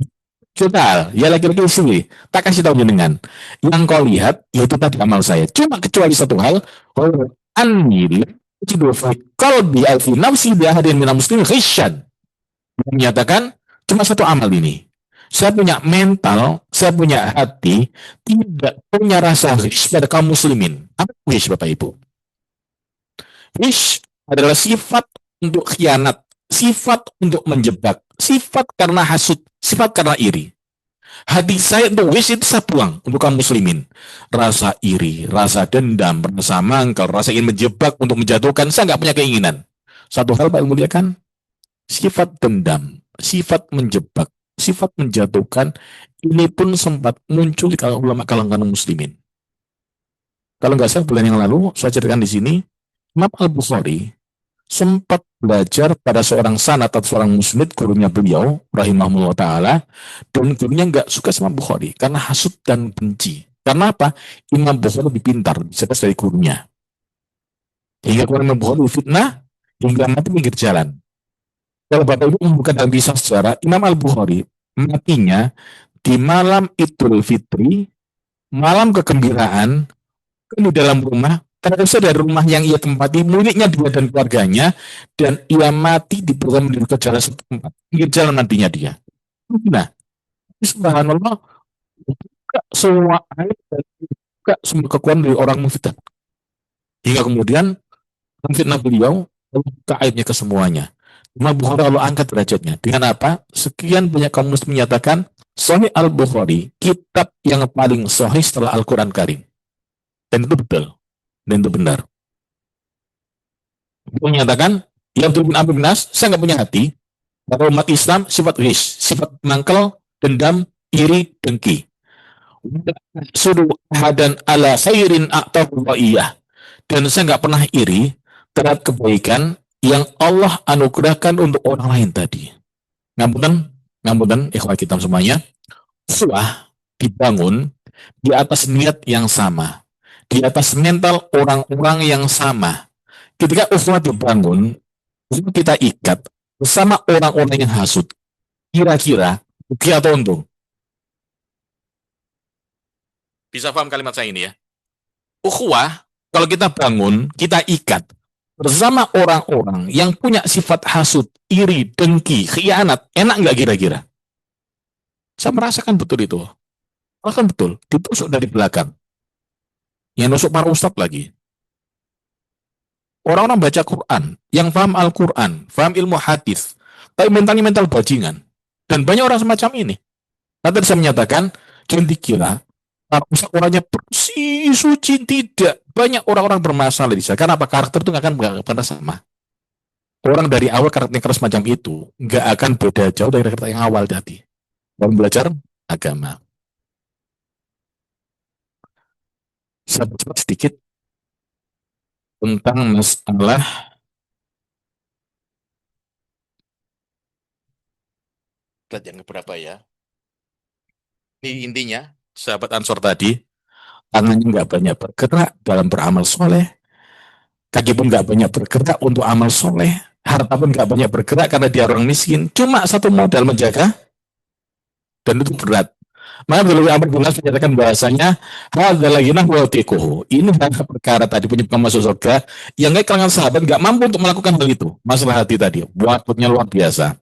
Total, ya lagi-lagi sini. Tak kasih tahu jenengan. Yang kau lihat, yaitu tadi amal saya. Cuma kecuali satu hal, kalau anil kalbi alfi nafsi bi ahadin minal muslimin khisyan. Menyatakan cuma satu amal ini. Saya punya mental, saya punya hati, tidak punya rasa rish pada kaum muslimin. Apa rish Bapak Ibu? Rish adalah sifat untuk khianat, sifat untuk menjebak, sifat karena hasut, sifat karena iri. Hati saya untuk wish itu saya buang untuk kaum muslimin. Rasa iri, rasa dendam, rasa mangkal, rasa ingin menjebak untuk menjatuhkan, saya nggak punya keinginan. Satu hal Pak Mulia kan, sifat dendam, sifat menjebak, sifat menjatuhkan, ini pun sempat muncul di kalangan ulama kalangan muslimin. Kalau nggak salah bulan yang lalu, saya ceritakan di sini, Imam Al-Bukhari sempat belajar pada seorang sanad atau seorang musnid, gurunya beliau, rahimahullah ta'ala, dan gurunya nggak suka sama Bukhari, karena hasut dan benci. Karena apa? Imam Bukhari lebih pintar, bisa dari gurunya. Hingga Imam Bukhari fitnah, hingga mati pinggir jalan. Kalau Bapak Ibu membuka dalam kisah sejarah, Imam Al-Bukhari matinya di malam Idul Fitri, malam kegembiraan, di dalam rumah, terpisah dari rumah yang ia tempati, miliknya dia dan keluarganya, dan ia mati di program menuju ke jalan setempat. Pinggir jalan nantinya dia. Nah, subhanallah, buka semua air dan buka semua kekuatan dari orang mufitah. Hingga kemudian, fitnah beliau, buka aibnya ke semuanya. Imam Bukhari Allah angkat derajatnya. Dengan apa? Sekian banyak kaum muslim menyatakan Sahih Al-Bukhari, kitab yang paling sahih setelah Al-Quran Karim. Dan itu betul. Dan itu benar. Dia menyatakan, yang bin Amr bin As, saya nggak punya hati. Karena umat Islam sifat rish, sifat mangkel, dendam, iri, dengki. Suruh hadan ala khairin a'tahu wa'iyah. Dan saya nggak pernah iri terhadap kebaikan yang Allah anugerahkan untuk orang lain tadi. Ngapunten, ikhwah kita semuanya, suah dibangun di atas niat yang sama, di atas mental orang-orang yang sama. Ketika ukhuwah dibangun, kita ikat bersama orang-orang yang hasut. Kira-kira rugi atau untung? Bisa paham kalimat saya ini ya? Ukhuwah, kalau kita bangun, kita ikat bersama orang-orang yang punya sifat hasut, iri, dengki, khianat, enak nggak kira-kira? Saya merasakan betul itu. Merasakan betul, ditusuk dari belakang. Yang nusuk para ustadz lagi. Orang-orang baca Quran, yang paham Al-Quran, paham ilmu hadis, tapi mentalnya mental bajingan. Dan banyak orang semacam ini. Nanti saya menyatakan, jangan dikira para ustadz orangnya bersih, suci, tidak. Banyak orang-orang bermasalah di sana. Karena apa? Karakter itu nggak akan pernah sama. Orang dari awal karakternya keras macam itu, nggak akan beda jauh dari karakter yang awal tadi. Dalam belajar agama. Saya cepat sedikit tentang masalah yang berapa ya. Ini intinya, sahabat Ansor tadi, tangannya nggak banyak bergerak dalam beramal soleh, kaki pun nggak banyak bergerak untuk amal soleh, harta pun nggak banyak bergerak karena dia orang miskin, cuma satu modal menjaga, dan itu berat. Maka Abdul Amr bin As menyatakan bahasanya hadzalaginah waltikuhu. Ini adalah perkara tadi punya masuk surga yang kayak kalangan sahabat nggak mampu untuk melakukan hal itu. Masalah hati tadi, waktunya luar biasa.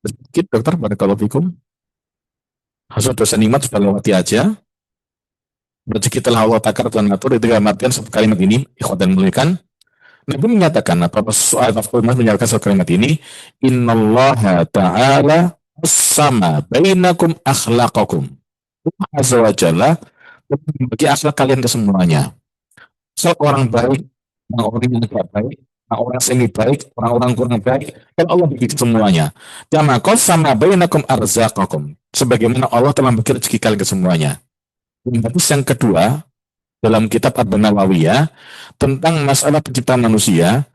Sedikit dokter, barakallahu fikum. Hasil dosa nikmat sudah lewati aja. Rezeki telah Allah takar dan atur. Itu artian kalimat ini ikhwan dan muliakan. Nabi menyatakan apa soal kalimat menyatakan soal kalimat ini, innallaha ta'ala sama bainakum akhlaqakum. Allah Azza wa Jalla Bagi akhlak kalian ke semuanya. Orang baik, orang-orang yang tidak baik, orang-orang semi baik, orang-orang kurang baik, dan Allah begitu semuanya. Kama sama bainakum arzaqakum. Sebagaimana Allah telah bagi rezeki kalian ke semuanya. Hadis yang kedua dalam kitab Ad-Nawawiyah tentang masalah penciptaan manusia,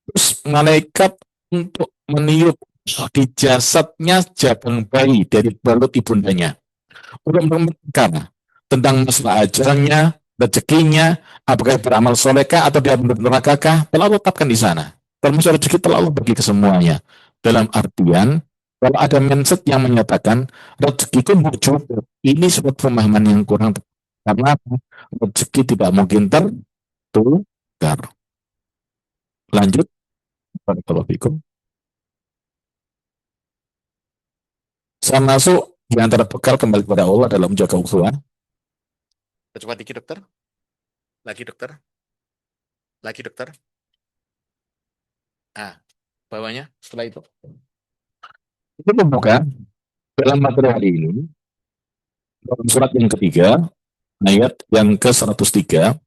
terus malaikat untuk meniup di jasadnya jagung bayi dari perut ibundanya untuk menentukan tentang masalah ajalnya, rezekinya, apakah beramal solehkah atau dia nerakakah, telah Allah tetapkan di sana. Termasuk rezeki telah Allah bagi ke semuanya. Dalam artian, kalau ada mindset yang menyatakan rezekiku mau cukup, ini sebuah pemahaman yang kurang tepat. Karena rezeki tidak mungkin tertukar. Lanjut, kalau fikum. Saya masuk di antara bekal kembali kepada Allah dalam menjaga ukhuwah. Coba dikit dokter. Lagi dokter. Lagi dokter. Bawahnya setelah itu. Itu pembuka dalam materi hari ini. Surat yang ketiga, ayat yang ke-103.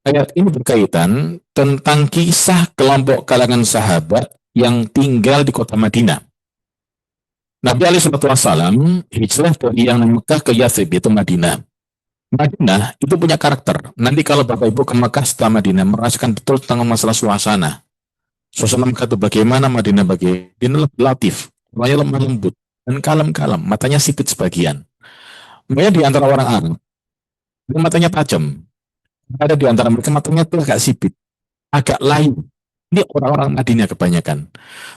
Ayat ini berkaitan tentang kisah kelompok kalangan sahabat yang tinggal di kota Madinah. Nabi SAW hijrah dari yang Mekah ke Yathrib, yaitu Madinah. Madinah itu punya karakter. Nanti kalau Bapak Ibu ke Mekah setelah Madinah merasakan betul tentang masalah suasana. Suasana Mekah itu bagaimana, Madinah bagaimana, lebih latif, orangnya lemah lembut, dan kalem-kalem, matanya sipit sebagian. Makanya di antara orang Arab, matanya tajam. Ada di antara mereka matanya itu agak sipit, agak layu. Ini orang-orang Madinah kebanyakan.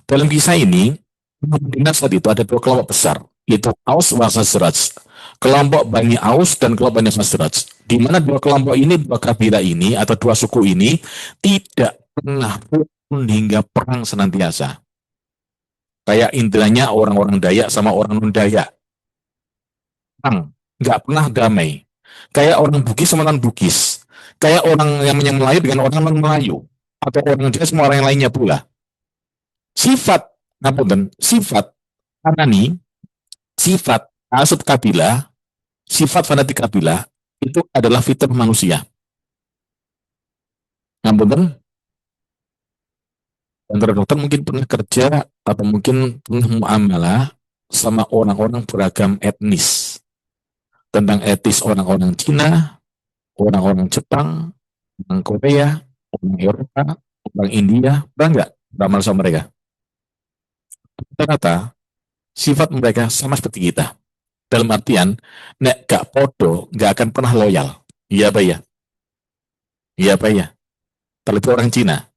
Dalam kisah ini, Madinah saat itu ada dua kelompok besar, yaitu Aus dan Khazraj. Kelompok Bani Aus dan kelompok Bani Khazraj. Di mana dua kelompok ini, dua kabilah ini, atau dua suku ini, tidak pernah pun hingga perang senantiasa. Kayak intinya orang-orang Dayak sama orang non-Dayak. Perang, nggak pernah damai. Kayak orang Bugis sama non-Bugis. Kayak orang yang Melayu dengan orang non-Melayu. Atau orang Jawa sama orang yang lainnya pula. Sifat, sifat anani, sifat asub kabilah, sifat fanatik kabilah, itu adalah fitrah manusia. Ngapunten, antara dokter mungkin pernah kerja atau mungkin pernah muamalah sama orang-orang beragam etnis, tentang etis orang-orang Cina, orang-orang Jepang, orang Korea, orang Eropa, orang India, pernah nggak beramal sama mereka? Rata-rata sifat mereka sama seperti kita. Dalam artian, nek gak podo, gak akan pernah loyal. Iya apa ya? Iya apa ya? Terlebih orang Cina.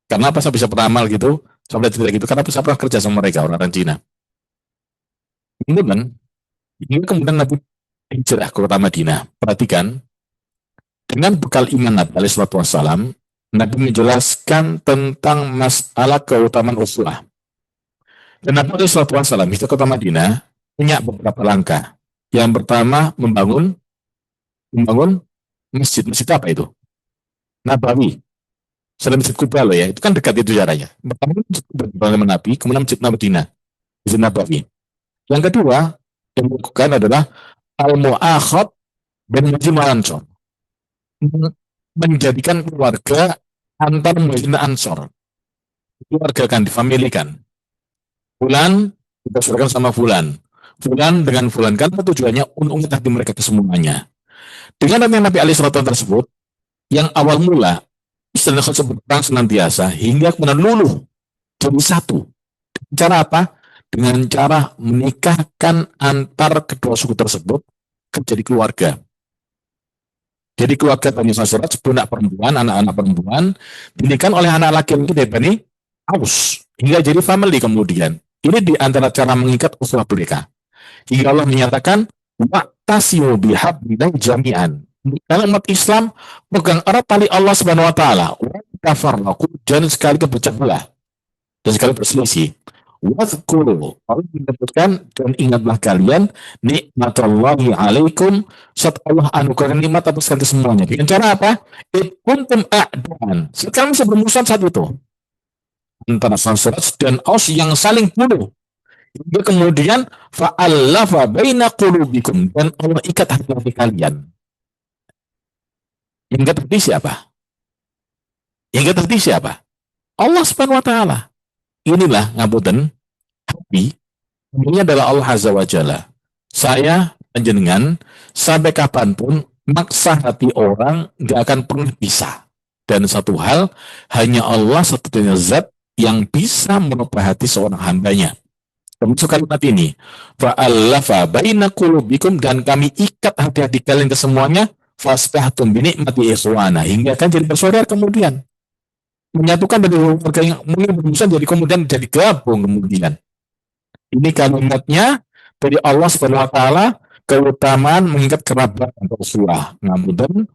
Karena apa saya bisa beramal gitu? Sampai tidak gitu. Karena saya pernah kerja sama mereka, orang Cina. Kemudian, ini kemudian Nabi hijrah ke kota Madinah. Perhatikan, dengan bekal iman Nabi SAW, Nabi menjelaskan tentang masalah keutamaan uswah. Dan Nabi SAW itu kota Madinah punya beberapa langkah. Yang pertama membangun masjid. Masjid apa itu? Nabawi. Selain Masjid Kuba loh ya, itu kan dekat itu jaraknya. Pertama Masjid Kuba Nabi, kemudian Masjid Madinah, Masjid Nabawi. Yang kedua yang dilakukan adalah al-mu'akhad dan Ansor, menjadikan keluarga antar Muhajirin Ansor. Keluarga kan difamilikan. Fulan kita suruhkan sama Fulan. Fulan dengan Fulan kan tujuannya untuk hati mereka ke semuanya. Dengan Nabi Alaihissalam tersebut, yang awal mula istilah berperang senantiasa hingga kemudian luluh jadi satu. Cara apa? Dengan cara menikahkan antar kedua suku tersebut menjadi keluarga. Jadi keluarga Bani Khazraj, budak perempuan, anak-anak perempuan, dinikahkan oleh anak laki-laki dari Bani Aus hingga jadi family kemudian. Ini di antara cara mengikat usaha mereka. Hingga Allah menyatakan, wa'tasimu bihablillahi jami'an. Dalam umat Islam, pegang erat tali Allah Subhanahu wa taala. Kafarlaku, jangan sekali berpecah belah dan sekali berselisih. Wazkuru, Allah menyebutkan dan ingatlah kalian nikmatullahi alaikum, saat Allah anugerahkan nikmat atas kalian semuanya. Dengan cara apa? Kuntum a'dan. Sekarang bisa bermusuhan saat itu antara Khazraj dan Aus yang saling bunuh, Hingga kemudian fa'allafa baina qulubikum, dan Allah ikat hati kalian. Yang ikat hati siapa? Yang ikat hati siapa? Allah Subhanahu wa taala. Inilah ngapunten hati. Ini adalah Allah Azza wa Jalla. Saya penjenengan sampai kapanpun maksa hati orang nggak akan pernah bisa. Dan satu hal, hanya Allah satu-satunya zat yang bisa merubah hati seorang hambanya. Termasuk kalimat ini, fa'allafa baina qulubikum, dan kami ikat hati-hati kalian ke semuanya, fasbahtum binikmati ikhwana, hingga kan jadi bersaudara kemudian. Menyatukan dari keluarga yang mungkin berurusan jadi kemudian jadi gabung kemudian. Ini kalimatnya dari Allah Subhanahu wa taala, keutamaan mengingat kerabat atau Rasulullah. Namun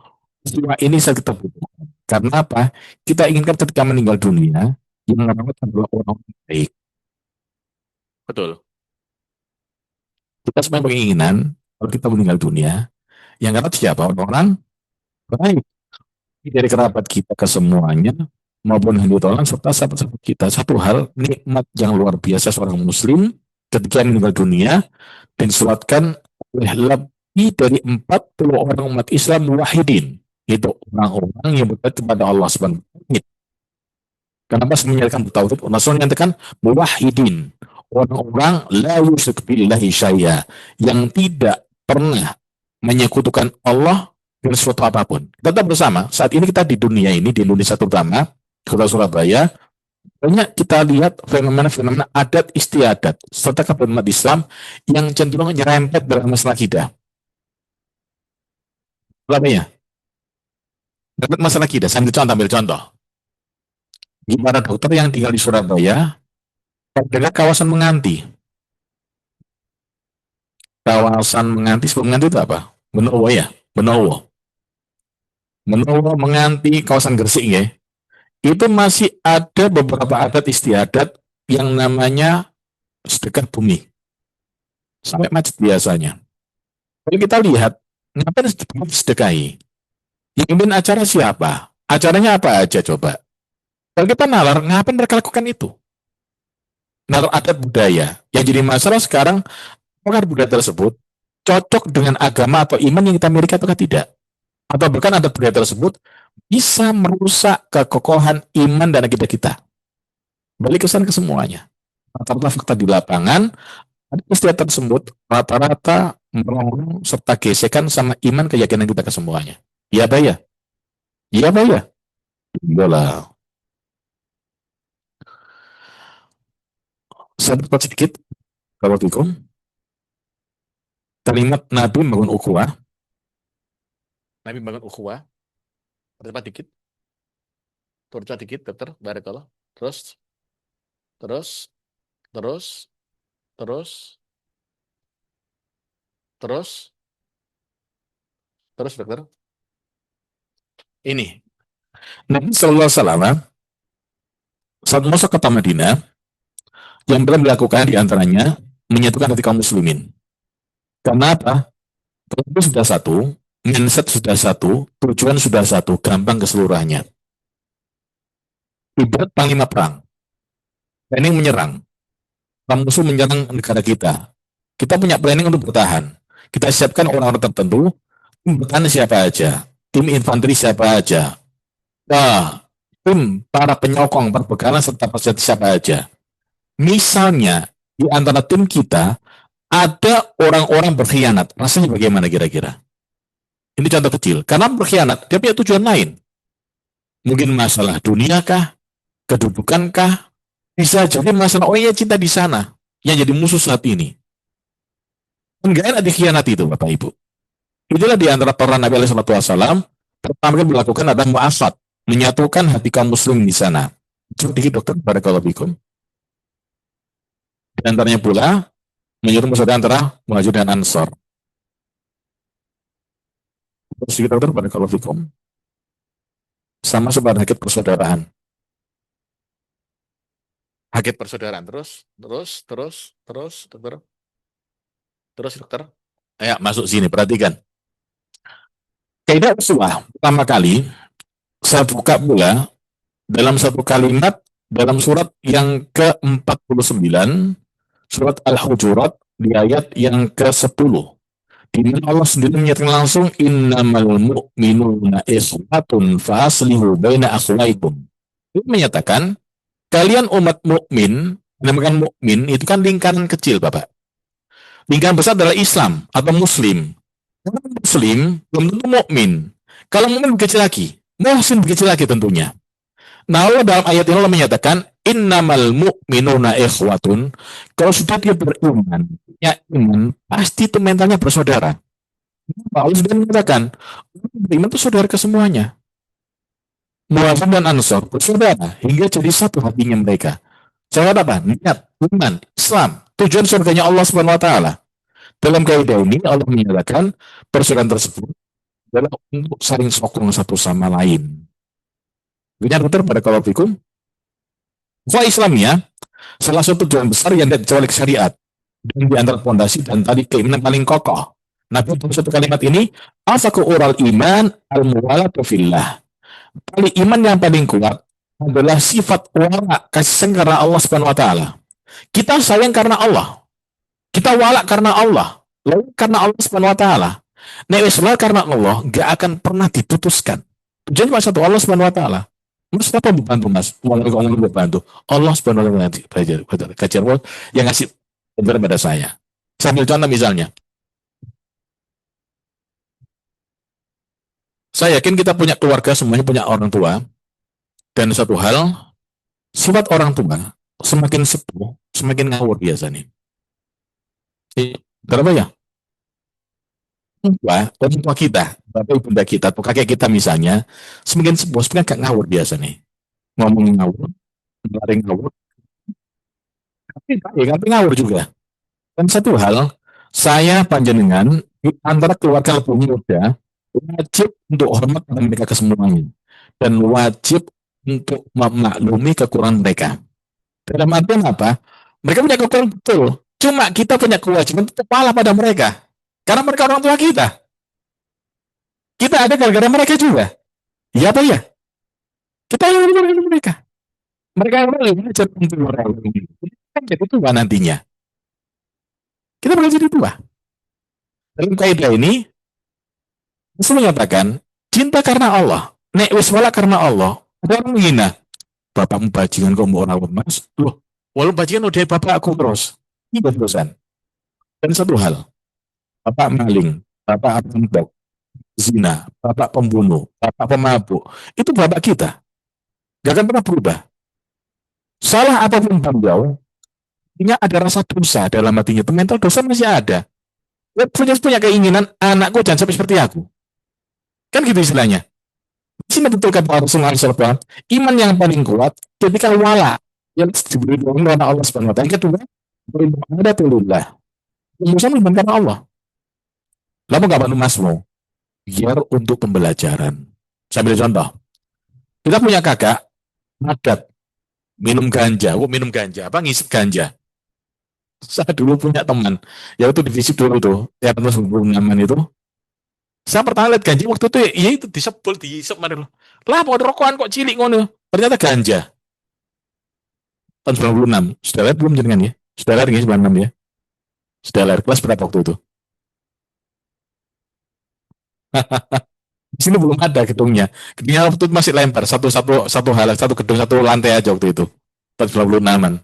peristiwa ini saya kita butuhkan. Karena apa? Kita inginkan ketika meninggal dunia, yang merawat adalah orang baik. Betul. Kita semua penginginan kalau kita meninggal dunia, yang rawat siapa? Orang baik. Dari kerabat kita ke semuanya, maupun yang ditolong serta sahabat-sahabat kita. Satu hal, nikmat yang luar biasa seorang muslim ketika meninggal dunia dan disulatkan oleh lebih dari 40 orang umat Islam muwahhidin, itu orang-orang yang berkata kepada Allah Subhanahu wa taala. Kenapa saya menyatakan tauhid? Rasul menyatakan muwahhidin, orang-orang la yusyrik billahi syai'a, yang tidak pernah menyekutukan Allah dengan sesuatu apapun. Kita tetap bersama. Saat ini kita di dunia ini, di Indonesia terutama, kota Surabaya, banyak kita lihat fenomena-fenomena adat istiadat serta kebenaran Islam yang cenderung nyerempet dalam masalah akidah. Berapa ya? Dapat masalah akidah. Saya ambil contoh. Gimana dokter yang tinggal di Surabaya, adalah kawasan menganti. Kawasan menganti, sebelum menganti itu apa? Benowo ya? Benowo. Benowo, menganti, kawasan Gresik ya. Itu masih ada beberapa adat istiadat yang namanya sedekah bumi. Sampai macet biasanya. Kalau kita lihat, ngapain sedekahi? Yang pimpin acara siapa? Acaranya apa aja coba? Kalau kita nalar, ngapain mereka lakukan itu? Nalar adat budaya. Yang jadi masalah sekarang, apakah budaya tersebut cocok dengan agama atau iman yang kita miliki atau tidak? Atau bahkan adat budaya tersebut bisa merusak kekokohan iman dan akidah kita. Balik kesan ke semuanya. Rata-rata fakta di lapangan, ada peristiwa tersebut rata-rata merongrong serta gesekan sama iman keyakinan kita ke semuanya. Iya, Pak ya? Iya, Pak ya? Iyalah. Saya berpesan sedikit, kalau Fikum, kalimat Nabi membangun ukhuwah. Nabi membangun ukhuwah. Berapa dikit? Turca dikit, dokter. Barakallah. Terus, terus, terus, terus, terus, terus, dokter. Ini, Nabi Sallallahu Alaihi Wasallam saat masuk kota Madinah, yang pernah dilakukan diantaranya menyatukan hati kaum muslimin. Karena apa? Itu sudah satu, mindset sudah satu, tujuan sudah satu, gampang keseluruhannya. Ibarat panglima perang, planning menyerang, musuh menyerang negara kita. Kita punya planning untuk bertahan. Kita siapkan orang-orang tertentu, tim bertahan siapa aja, tim infanteri siapa aja, nah, tim para penyokong, perbekalan serta peserta siapa aja. Misalnya di antara tim kita ada orang-orang berkhianat, rasanya bagaimana kira-kira? Ini contoh kecil. Karena berkhianat, dia punya tujuan lain. Mungkin masalah dunia kah, kedudukan kah, bisa jadi masalah orang yang cinta di sana, yang jadi musuh saat ini. Enggak enak dikhianati itu, Bapak Ibu. Itulah di antara peran Nabi SAW, pertama kali melakukan adalah mu'asat, menyatukan hati kaum muslim di sana. Seperti dokter, barakallahu fikum. Di antaranya pula, menyuruh persaudaraan antara Muhajir dan Ansor. Sedikit dokter, barakallahu fikum. Sama seperti hakik persaudaraan. Hakik persaudaraan, terus, dokter. Terus, dokter. Ayo, masuk sini, perhatikan. Kaidah uswah, pertama kali, saya buka pula dalam satu kalimat, dalam surat yang ke-49, Surat Al-Hujurat di ayat yang ke-10. Di mana Allah sendiri menyatakan langsung innamal mu'minuna ikhwatun faslihu baina akhwaikum. Itu menyatakan kalian umat mukmin, dinamakan mukmin itu kan lingkaran kecil, Bapak. Lingkaran besar adalah Islam atau Muslim. Kalau Muslim belum tentu mukmin. Kalau mukmin kecil lagi, Muslim kecil lagi tentunya. Nah, Allah dalam ayat ini Allah menyatakan innamal mu'minuna ikhwatun. Kalau sudah dia beriman, ya iman, pasti itu mentalnya bersaudara. Allah sudah menyatakan beriman itu saudara ke semuanya. Muhammad dan Ansor bersaudara hingga jadi satu hatinya mereka. Saya apa? Niat, iman, Islam, tujuan surganya Allah Subhanahu wa taala. Dalam kaidah ini Allah menyatakan persaudaraan tersebut adalah untuk saling sokong satu sama lain. Benar betul pada kalau fikum. Islamnya salah satu tujuan besar yang tidak dicari syariat dan di antara fondasi dan tadi keimanan paling kokoh. Nabi dalam satu kalimat ini, asaku ural iman al-muwalatu fillah. Paling iman yang paling kuat adalah sifat wala kasih sayang karena Allah Subhanahu wa taala. Kita sayang karena Allah. Kita wala karena Allah. Lalu karena Allah Subhanahu wa taala. Nek wis karena Allah enggak akan pernah diputuskan. Tujuan cuma satu, Allah Subhanahu wa taala. Mas apa membantu Mas? Allah membantu. Allah Subhanahu wa taala kajian yang ngasih pemberian pada saya. Sambil contoh misalnya. Saya yakin kita punya keluarga, semuanya punya orang tua. Dan satu hal, sifat orang tua semakin sepuh, semakin ngawur biasanya. Berapa ya? Orang tua kita, bapak ibu kita, atau kakek kita misalnya, semakin sepuh, semakin gak ngawur biasanya. Ngomong ngawur, ngelaring ngawur, tapi ngawur juga. Dan satu hal, saya panjenengan antara keluarga lebih muda, wajib untuk hormat pada mereka kesemuanya dan wajib untuk memaklumi kekurangan mereka. Dalam artian apa? Mereka punya kekurangan betul. Cuma kita punya kewajiban untuk pala pada mereka. Karena mereka orang tua kita. Kita ada gara-gara mereka juga. Iya apa ya? Kita yang gara-gara mereka. Mereka yang belajar untuk orang ini. Kita jadi tua nantinya. Kita bakal jadi tua. Dalam kaidah ini, Rasul menyatakan, cinta karena Allah, nek wis wala karena Allah. Ada orang menghina, bapakmu bajingan kok mau orang mas, loh, walau bajingan udah bapakku terus, ini terusan. Dan satu hal, bapak maling, bapak perampok, zina, bapak pembunuh, bapak pemabuk, itu bapak kita, gak akan pernah berubah. Salah apapun beliau, artinya ada rasa dosa dalam hatinya, mental dosa masih ada. Dia punya keinginan, anakku jangan sampai seperti aku. Kan gitu istilahnya. Sini betul kata Rasulullah SAW. Iman yang paling kuat ketika wala yang diberi oleh Allah Subhanahu wa taala. Kedua, beribadah tulillah. Musa iman karena Allah. Lalu nggak bantu masmu? Biar untuk pembelajaran. Saya beri contoh. Kita punya kakak, madat, minum ganja. Minum ganja, apa ngisip ganja. Saya dulu punya teman, yaitu di visip dulu tuh, ya teman sebelum nyaman itu. Saya pertama lihat ganja waktu itu, ya itu disebul, diisep mana loh. Lah, mau rokokan kok cilik ngono. Ternyata ganja. Tahun 96. Sudah lihat belum jenengan ya? Sudah lihat nggak 96 ya? Sudah lihat kelas berapa waktu itu? Di sini belum ada gedungnya. Gedungnya waktu itu masih lempar, satu gedung, satu lantai aja waktu itu. Tahun 96-an.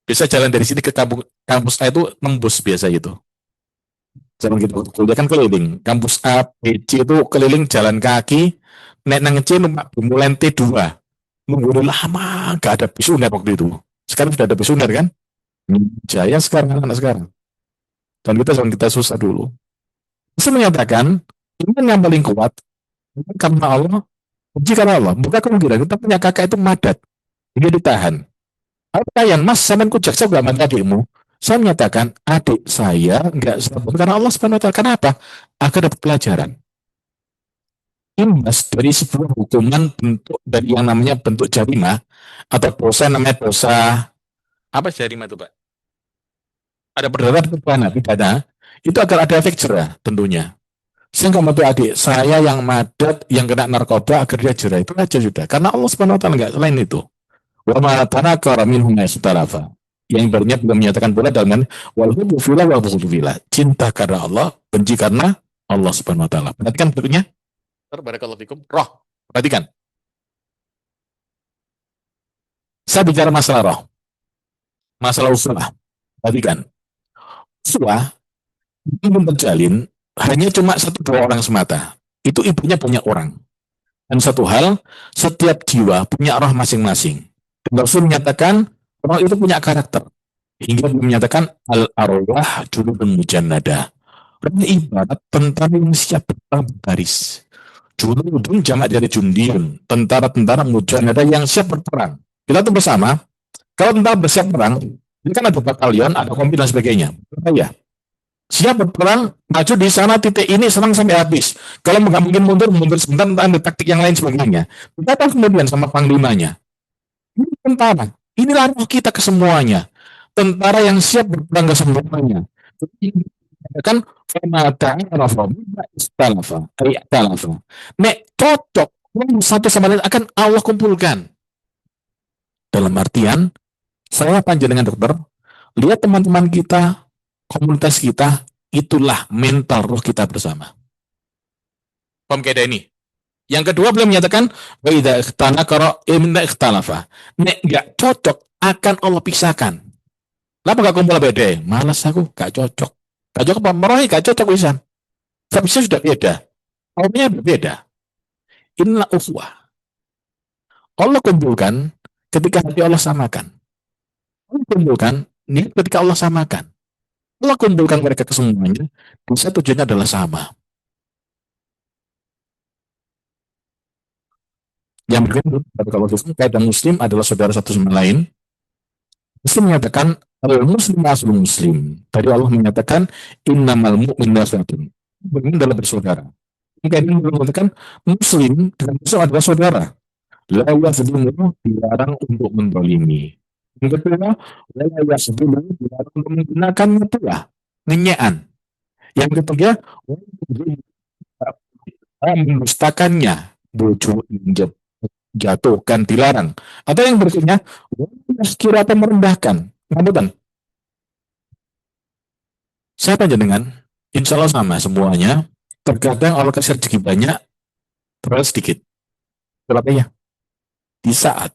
Bisa jalan dari sini ke kampus A itu nembus biasa itu. Zaman kita kuliah kan keliling. Kampus A, B, C itu keliling jalan kaki. Naik nang C numpak mulai T2. Nunggu lama, gak ada bis UNER waktu itu. Sekarang sudah ada bis UNER kan? Jaya sekarang, anak sekarang. Dan kita susah dulu. Saya menyatakan, iman yang paling kuat, karena Allah, puji karena Allah. Bukan kemungkinan, kita punya kakak itu madat. Dia ditahan. Pertanyaan, Mas, samanku jaksa gak mantan adikmu? Saya menyatakan, adik saya nggak sabar karena Allah Subhanahu wa taala. Kenapa? Agar dapat pelajaran. Imbas dari sebuah hukuman bentuk dari yang namanya bentuk jarimah atau dosa namanya dosa apa jarimah itu, Pak? Ada pidana, itu agar ada efek jerah tentunya. Saya nggak mau adik saya yang madat yang kena narkoba agar dia jerah itu aja sudah. Karena Allah Subhanahu wa taala nggak selain itu. Wa ma tanakara minhum yastalafa. Yang ibaratnya belum menyatakan pula dengan wal hubbu fillah wal bughdu fillah. Cinta karena Allah, benci karena Allah Subhanahu wa taala. Perhatikan berikutnya. Barakallahu fikum. Roh. Perhatikan. Saya bicara masalah roh, masalah usulah. Perhatikan. Usulah belum terjalin hanya cuma satu dua orang semata. Itu ibunya banyak orang. Dan satu hal, setiap jiwa punya roh masing-masing. Rasul menyatakan roh itu punya karakter. Hingga menyatakan al-arwah juludun mujannada. Roh ibarat tentara yang siap berperang berbaris. Juludun jamak dari jundiyun. Tentara-tentara mujannada yang siap berperang. Kita tuh bersama, kalau tentara bersiap perang, ini kan ada batalion, ada kompi dan sebagainya. Ya, siap berperang, maju di sana titik ini serang sampai habis. Kalau nggak mungkin mundur, mundur sebentar, ada taktik yang lain sebagainya. Kita kemudian sama panglimanya. Ini tentara. Inilah roh kita ke semuanya. Tentara yang siap berperang ke semuanya. Kan nek cocok satu sama lain akan Allah kumpulkan. Dalam artian, saya panjenengan dokter, lihat teman-teman kita, komunitas kita, itulah mental roh kita bersama. Paham kayak ini? Yang kedua beliau menyatakan nek nggak cocok akan Allah pisahkan. Kenapa gak kumpul beda? Malas aku, gak cocok. Gak cocok apa? Merohi gak cocok bisa. Tapi sudah beda. Allahnya berbeda. Inilah ukhuwah. Allah kumpulkan ketika hati Allah samakan. Allah kumpulkan niat ketika Allah samakan. Allah kumpulkan mereka kesemuanya. Bisa tujuannya adalah sama. Yang berikutnya, kalau kaidah Muslim adalah saudara satu sama lain. Muslim menyatakan al-muslim aslul muslim. Tadi Allah menyatakan innamal mu'minuna ikhwatun. Mukmin adalah bersaudara. Jika ini mengatakan muslim dengan muslim adalah saudara. La yasdulu dilarang untuk mendolimi. Yang kedua, la yasdulu dilarang untuk menggunakan pula ngenyaan. Yang ketiga, mendustakannya, bojo jatuhkan, dilarang. Atau yang berikutnya, kira atau merendahkan. Ngapunten. Saya panjenengan, insya Allah sama semuanya. Terkadang Allah kasih rezeki banyak, terus sedikit. Kenapa ya? Di saat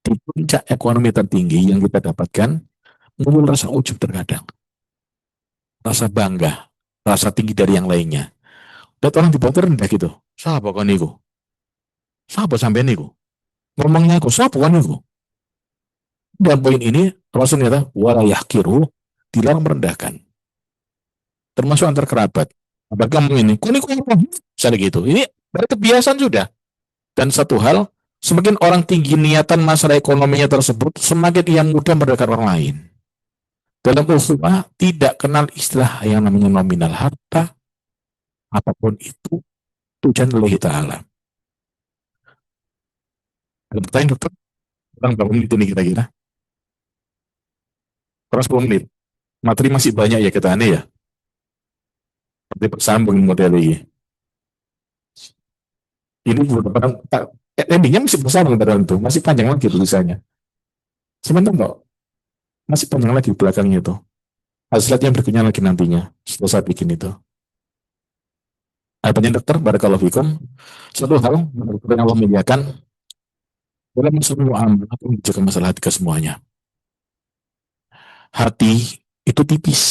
di puncak ekonomi tertinggi yang kita dapatkan, muncul rasa ujub terkadang. Rasa bangga, rasa tinggi dari yang lainnya. Dan orang di bawah rendah gitu. Siapa kau niku? Siapa sampai niku? Ngomongnya aku, siapa kau niku? Dan poin ini, Rasul kata, wala yahkiru, dilarang merendahkan. Termasuk antar kerabat. Apakah kamu ini? Kau niku apa? Misalnya gitu. Ini dari kebiasaan sudah. Dan satu hal, semakin orang tinggi niatan masalah ekonominya tersebut, semakin ia mudah mendekat orang lain. Dalam ukhuwah tidak kenal istilah yang namanya nominal harta, apapun itu, tujuan Allah Ta'ala. Ada pertanyaan dokter? Kurang berapa menit ini kira-kira? Kurang 10 menit. Materi masih banyak ya kita aneh ya. Seperti bersambung model ini. Ini endingnya masih bersambung padahal itu. Masih panjang lagi tulisannya. Sebentar kok. Masih panjang lagi belakangnya itu. Slide yang berikutnya lagi nantinya. Setelah saya bikin itu. Apanya dokter? Barakallahu fikum. Satu hal, menurut Allah menyediakan dalam masalah muamalah atau menjaga masalah hati ke semuanya. Hati itu tipis.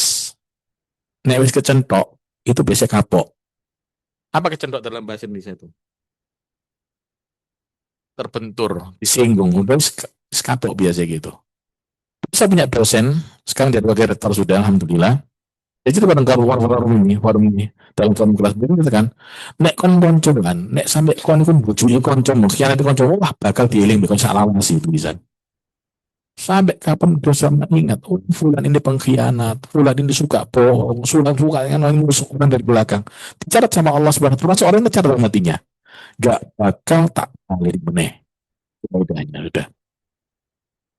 Nek wis kecentok, itu biasanya kapok. Apa kecentok dalam bahasa Indonesia itu? Terbentur, disinggung, udah kapok biasa gitu. Saya punya dosen, sekarang dia sebagai rektor sudah, alhamdulillah. Jadi itu kadang warung ini, dalam forum kelas ini kan, nek kon konco kan, nek sampai kon ikut bujui konco, mungkin nanti konco, wah bakal dieling, bakal salah sih itu bisa. Sampai kapan dosa ingat, oh fulan ini pengkhianat, fulan ini suka bohong, fulan suka yang musuh orang dari belakang. Dicatat sama Allah Subhanahu wa taala, seorang itu dalam matinya, gak bakal tak balik meneh. Udah.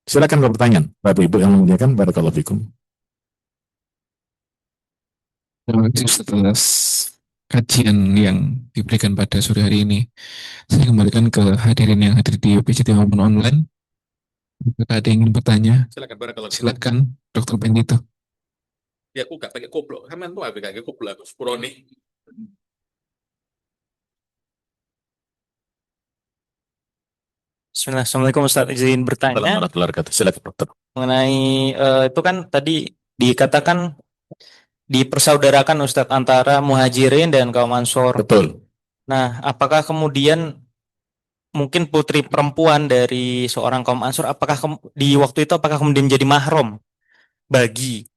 Silakan kalau pertanyaan, Bapak Ibu yang memuliakan, barakallahu fikum. Terima kasih atas kajian yang diberikan pada sore hari ini. Saya kembalikan ke hadirin yang hadir di PCT maupun online. Apakah ada yang ingin bertanya? Silakan barakallahu fikum. Silakan, Dr. Bendito. Ya aku gak pakai koplo. Kamu tuh apa pakai koplo aku sepurone. Bismillah. Assalamualaikum Ustaz, izin bertanya Warahmatullahi wabarakatuh. Silakan dokter. mengenai itu kan tadi dikatakan dipersaudarakan Ustadz antara muhajirin dan kaum ansor. Betul. Nah, apakah kemudian mungkin putri perempuan dari seorang kaum ansor, apakah di waktu itu apakah kemudian menjadi mahram bagi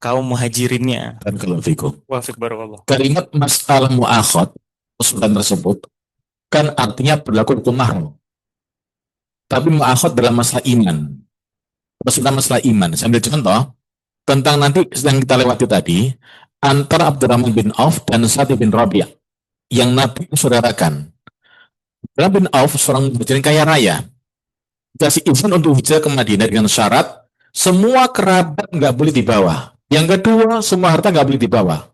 kaum muhajirinnya? Barakallahu fikum. Wafik barakallah. Kalimat masalah mu'akhad usulan tersebut kan artinya berlaku hukum mahram. Tapi mu'akhad dalam masalah iman. Masalah iman. Saya ambil contoh tentang nanti yang kita lewati tadi antara Abdurrahman bin Auf dan Sa'd bin Rabi' yang Nabi saudarakan. Abdurrahman bin Auf seorang muhajirin kaya raya, kasih izin untuk hijrah ke Madinah dengan syarat semua kerabat nggak boleh dibawa. Yang kedua, semua harta nggak boleh dibawa.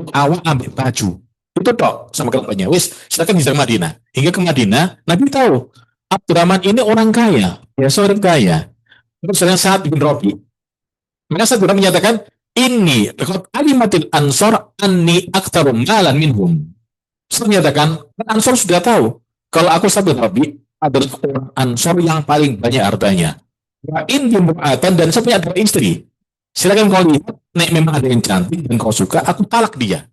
Awak ambil baju. Itu tok sama kerabatnya. Wis, silakan hijrah ke Madinah. Hingga ke Madinah, Nabi tahu Abdurrahman ini orang kaya, ya seorang kaya. Terus dengan Sa'd bin Rabi'. Maka Sa'd bin Rabi' menyatakan, ini kalimatil ansor anni aktarum malan minhum. Saya menyatakan, ansor sudah tahu kalau aku Sa'd bin Rabi' adalah orang ansor yang paling banyak hartanya. Wa in dimra'atan, dan saya punya dua istri. Silakan kau lihat, nek memang ada yang cantik dan kau suka, aku talak dia.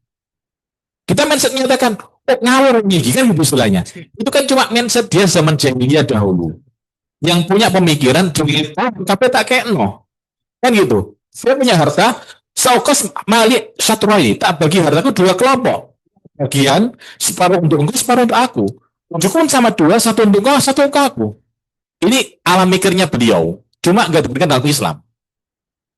Kita mindset menyatakan, oh ngawur nih, kan gitu istilahnya. Itu kan cuma mindset dia zaman jahiliyah dahulu. Yang punya pemikiran, duit, tapi tak kayak no. Kan gitu. Saya punya harta, saukos malik satroi, tak bagi hartaku dua kelompok. Bagian, separuh untuk engkau, separuh untuk aku. Cukup sama dua, satu untuk engkau, satu untuk aku. Ini alam mikirnya beliau. Cuma gak diberikan dalam Islam.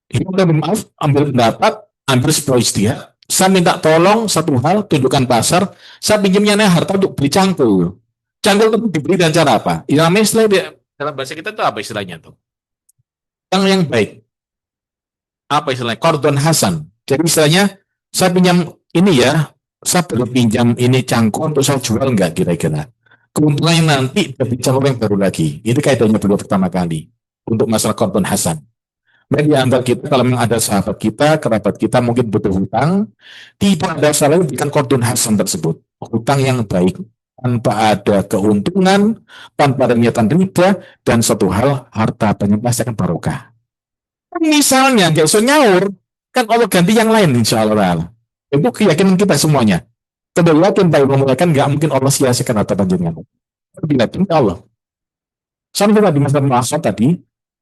Ini udah maaf, ambil pendapat, ambil sebuah istihad. Saya minta tolong satu hal, tunjukkan pasar. Saya pinjamnya harta untuk beli cangkul. Cangkul itu dibeli dengan cara apa? Ya, namanya istilah dalam bahasa kita itu apa istilahnya tuh? Yang baik. Apa istilahnya? Kordon Hasan. Jadi istilahnya, saya pinjam ini ya, saya perlu pinjam ini cangkul untuk saya jual enggak kira-kira. Keuntungannya nanti jadi cangkul yang baru lagi. Itu kaitannya beliau pertama kali. Untuk masalah Kordon Hasan. Dan di antara kita, kalau memang ada sahabat kita, kerabat kita mungkin butuh hutang, tidak ada salah berikan kordon hasan tersebut. Hutang yang baik, tanpa ada keuntungan, tanpa ada niatan riba, dan satu hal, harta banyak pasti akan barokah. Misalnya, nggak usah nyaur, kan Allah ganti yang lain, insya Allah. Itu keyakinan kita semuanya. Kita yakin, baik memuliakan, nggak mungkin Allah sia-siakan harta panjenengan. Bila Allah. Sampai tadi masalah muasab tadi,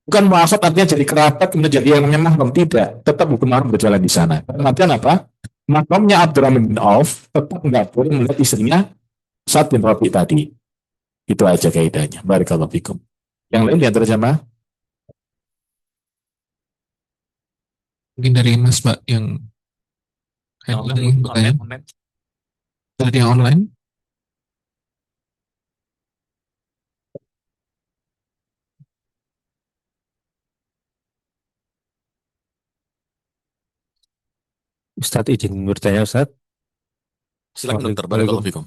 bukan muasab artinya jadi kerabat kemudian jadi yang namanya mahram, tidak. Tetap hukum mahram berjalan di sana. Artinya apa? Mahramnya Abdurrahman bin Auf tetap nggak boleh melihat istrinya Sa'd bin Rabi' tadi. Itu aja kaidahnya. Barakallahu fikum. Yang lain di antara jamaah? Mungkin dari Mas Mbak yang bertanya. Dari yang online. Ustadz izin bertanya Ustadz. Silakan dokter. Barakallahu fikum.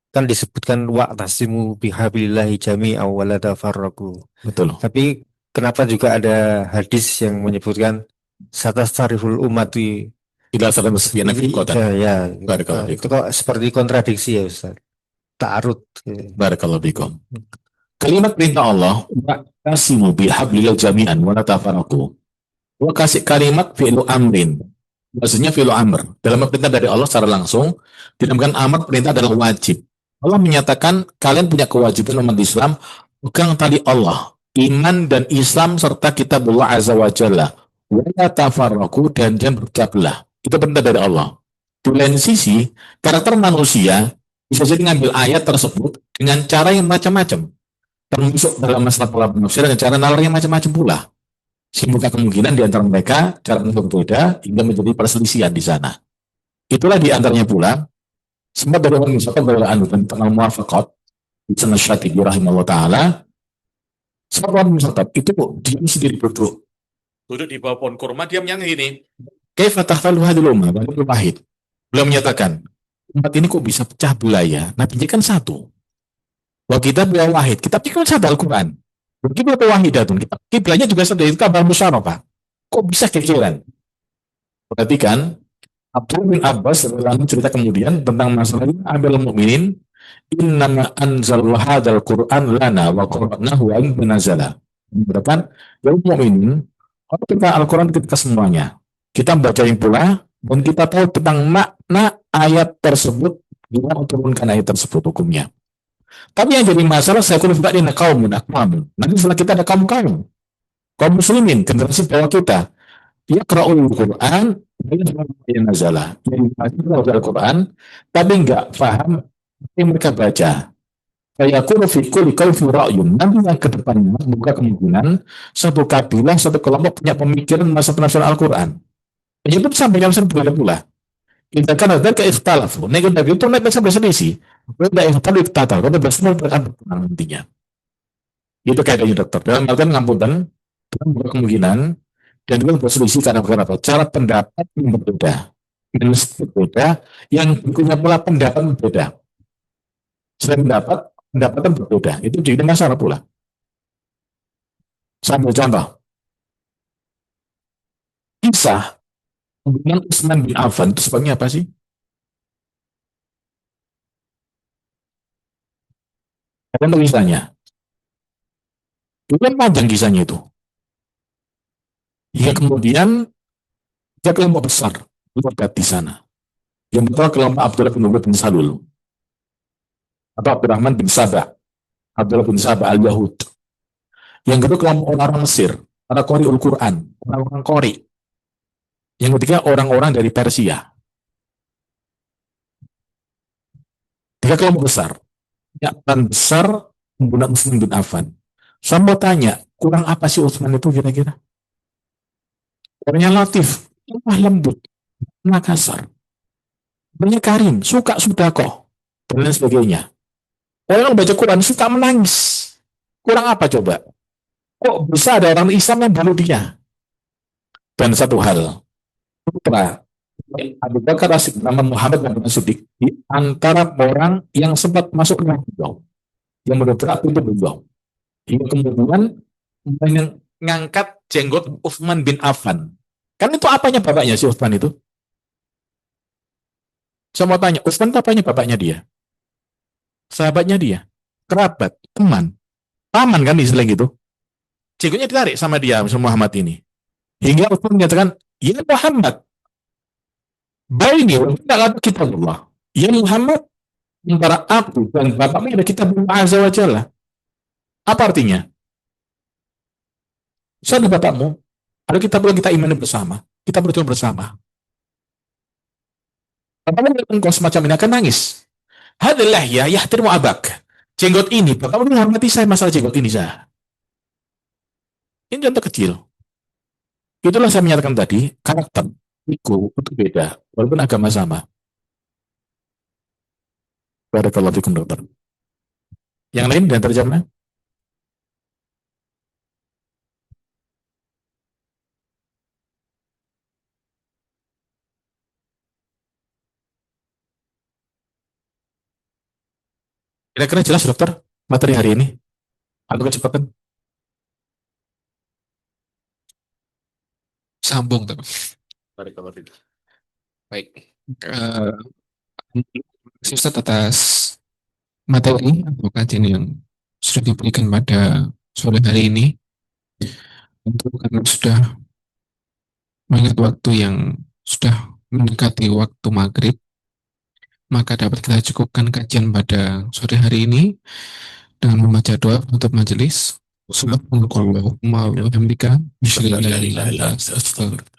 Kan disebutkan wa'tasimu bihablillahi jami'an wa la tafarraqu. Betul. Tapi kenapa juga ada hadis yang menyebutkan satastariful ummati Ila salam sepian nabi kota. Ya, Barakallahu itu fikum. kok seperti kontradiksi ya Ustadz. Ta'arud. Barakallahu fikum. Kalimat perintah Allah, wa'tasimu bihablillahi jami'an wa la tafarraqu. Wa kasih kalimat fi'lu amrin. Maksudnya fi'lu amr. Dalam perintah dari Allah secara langsung, dinamakan amr, perintah adalah wajib. Allah menyatakan kalian punya kewajiban umat Islam pegang tali Allah, iman dan Islam serta kitabullah azza wa jalla. Wa la tafarraqu, dan jangan berpecah belah. Itu perintah dari Allah. Di lain sisi, karakter manusia bisa jadi ngambil ayat tersebut dengan cara yang macam-macam. Termasuk dalam masalah pola manusia dengan cara nalar yang macam-macam pula. Sehingga kemungkinan di antara mereka cara untuk berbeda hingga menjadi perselisihan di sana. Itulah di antaranya pula sempat dari orang misalkan dari anu tentang muwafaqat di sana Syatibi rahimahullah taala. Sempat orang misalkan itu dia sendiri duduk di bawah pohon kurma, diam yang ini. Kaifa tahtalu hadhil ummah wahid. Beliau menyatakan umat ini kok bisa pecah belah ya? Nabi kan satu. Wa kita punya wahid. Kita pikir saja Al-Quran. Kita punya wahidatun. Kita kiblatnya juga sendiri. Kita bermusyawarah. Kok bisa kekiran? Perhatikan, Abdul bin Abbas cerita kemudian tentang masalah ini. Ambil mukminin, innama anzalna hadzal Qur'an lana wa qara'nahu wa nazala. Mengatakan, ya mukminin, kalau kita Al-Quran kita semuanya. Kita membaca yang pula dan kita tahu tentang makna ayat tersebut, gimana turunkan ayat tersebut hukumnya. Tapi yang jadi masalah saya kurang ba'dina kaumun akwamun. Nanti setelah kita ada kaum muslimin, generasi bawah kita. Dia Yaqra'ul Quran, dia nazalah. Yang baca Al-Quran, tapi nggak paham apa yang mereka baca. Kayak kuno fi kulli qaufin ra'yun. Nanti yang ke depannya buka kemungkinan satu kabilah, satu kelompok punya pemikiran masa penafsiran Al-Quran. Itu sampai yang berbeda pula. Kita kan ada ke ikhtalafu. Nek udah gitu nek bisa berselisih. Udah ikhtalafu ikhtalafu. Udah berselisih akan berperang nantinya. Itu kaidahnya dokter. Dalam artian ngapunten, kemungkinan dan juga berselisih karena apa? Cara pendapat yang berbeda. Dan berbeda, yang punya pula pendapat berbeda. Selain pendapatan berbeda. Itu jadi masalah pula. Sambil contoh, kisah pembunuhan Utsman bin Affan itu sebabnya apa sih? Ada kisahnya. Itu kan panjang kisahnya itu. Hingga kemudian ada kelompok besar berdebat di sana. Yang pertama kelompok Abdullah bin Ubay bin Salul atau Abdurrahman bin Sabah, Abdullah bin Sabah al-Yahud. Yang kedua kelompok orang-orang Mesir, para Qori Al-Quran, orang-orang Qori. Yang ketiga orang-orang dari Persia. Tiga kelompok besar. Ya, dan besar menggunakan Utsman bin Affan. Saya mau tanya, kurang apa sih Utsman itu kira-kira? Orangnya latif, lemah lembut, kasar. Orangnya karim, suka kok dan lain sebagainya. Orang yang baca Quran suka menangis. Kurang apa coba? Kok bisa ada orang Islam yang bunuh dia? Dan satu hal, putra Abu Bakar As nama Muhammad bin Siddiq di antara orang yang sempat masuk ke beliau, yang mendobrak pintu beliau. Hingga kemudian mengangkat jenggot Utsman bin Affan. Kan itu apanya bapaknya si Utsman itu? Saya mau tanya, Utsman itu apanya bapaknya dia? Sahabatnya dia, kerabat, teman, paman kan istilah gitu. Jenggotnya ditarik sama dia, sama Muhammad ini. Hingga Utsman menyatakan, ya Muhammad, baini wa kita Allah. Ya Muhammad, antara aku dan bapakmu ada kitab Allah Azza wa Jalla. Apa artinya? Saya dan bapakmu, ada kitab yang kita imani bersama. Kita berjuang bersama. Bapakmu engkau semacam ini akan nangis. Hadilah ya terima abak. Jenggot ini, bapakmu menghormati saya masalah jenggot ini saya. Ini contoh kecil. Itulah saya menyatakan tadi, karakter itu beda, walaupun agama sama. Barakallahu fikum dokter. Yang lain dan terjemah? Kira-kira jelas dokter materi hari ini? Atau kecepatan? Sambung tapi. Barakallahu fikum. Baik. Eh, Terima kasih Ustaz atas materi atau kajian yang sudah diberikan pada sore hari ini. Tentu karena sudah mengingat waktu yang sudah mendekati waktu maghrib, maka dapat kita cukupkan kajian pada sore hari ini dengan membaca doa untuk majelis. Subhanallahumma wa bihamdika, asyhadu an la ilaha illa anta, astaghfiruka.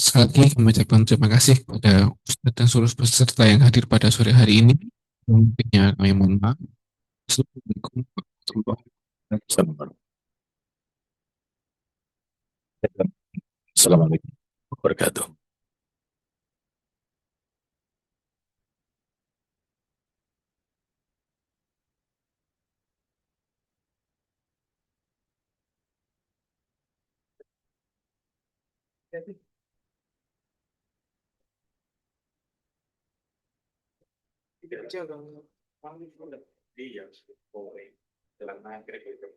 Sekali lagi kami ucapkan terima kasih kepada Ustaz dan seluruh peserta yang hadir pada sore hari ini. Mungkinnya kami mohon maaf. Assalamualaikum warahmatullahi wabarakatuh. Assalamualaikum warahmatullahi wabarakatuh. Tidak jauh. Iya, boleh. Jalan maghrib itu.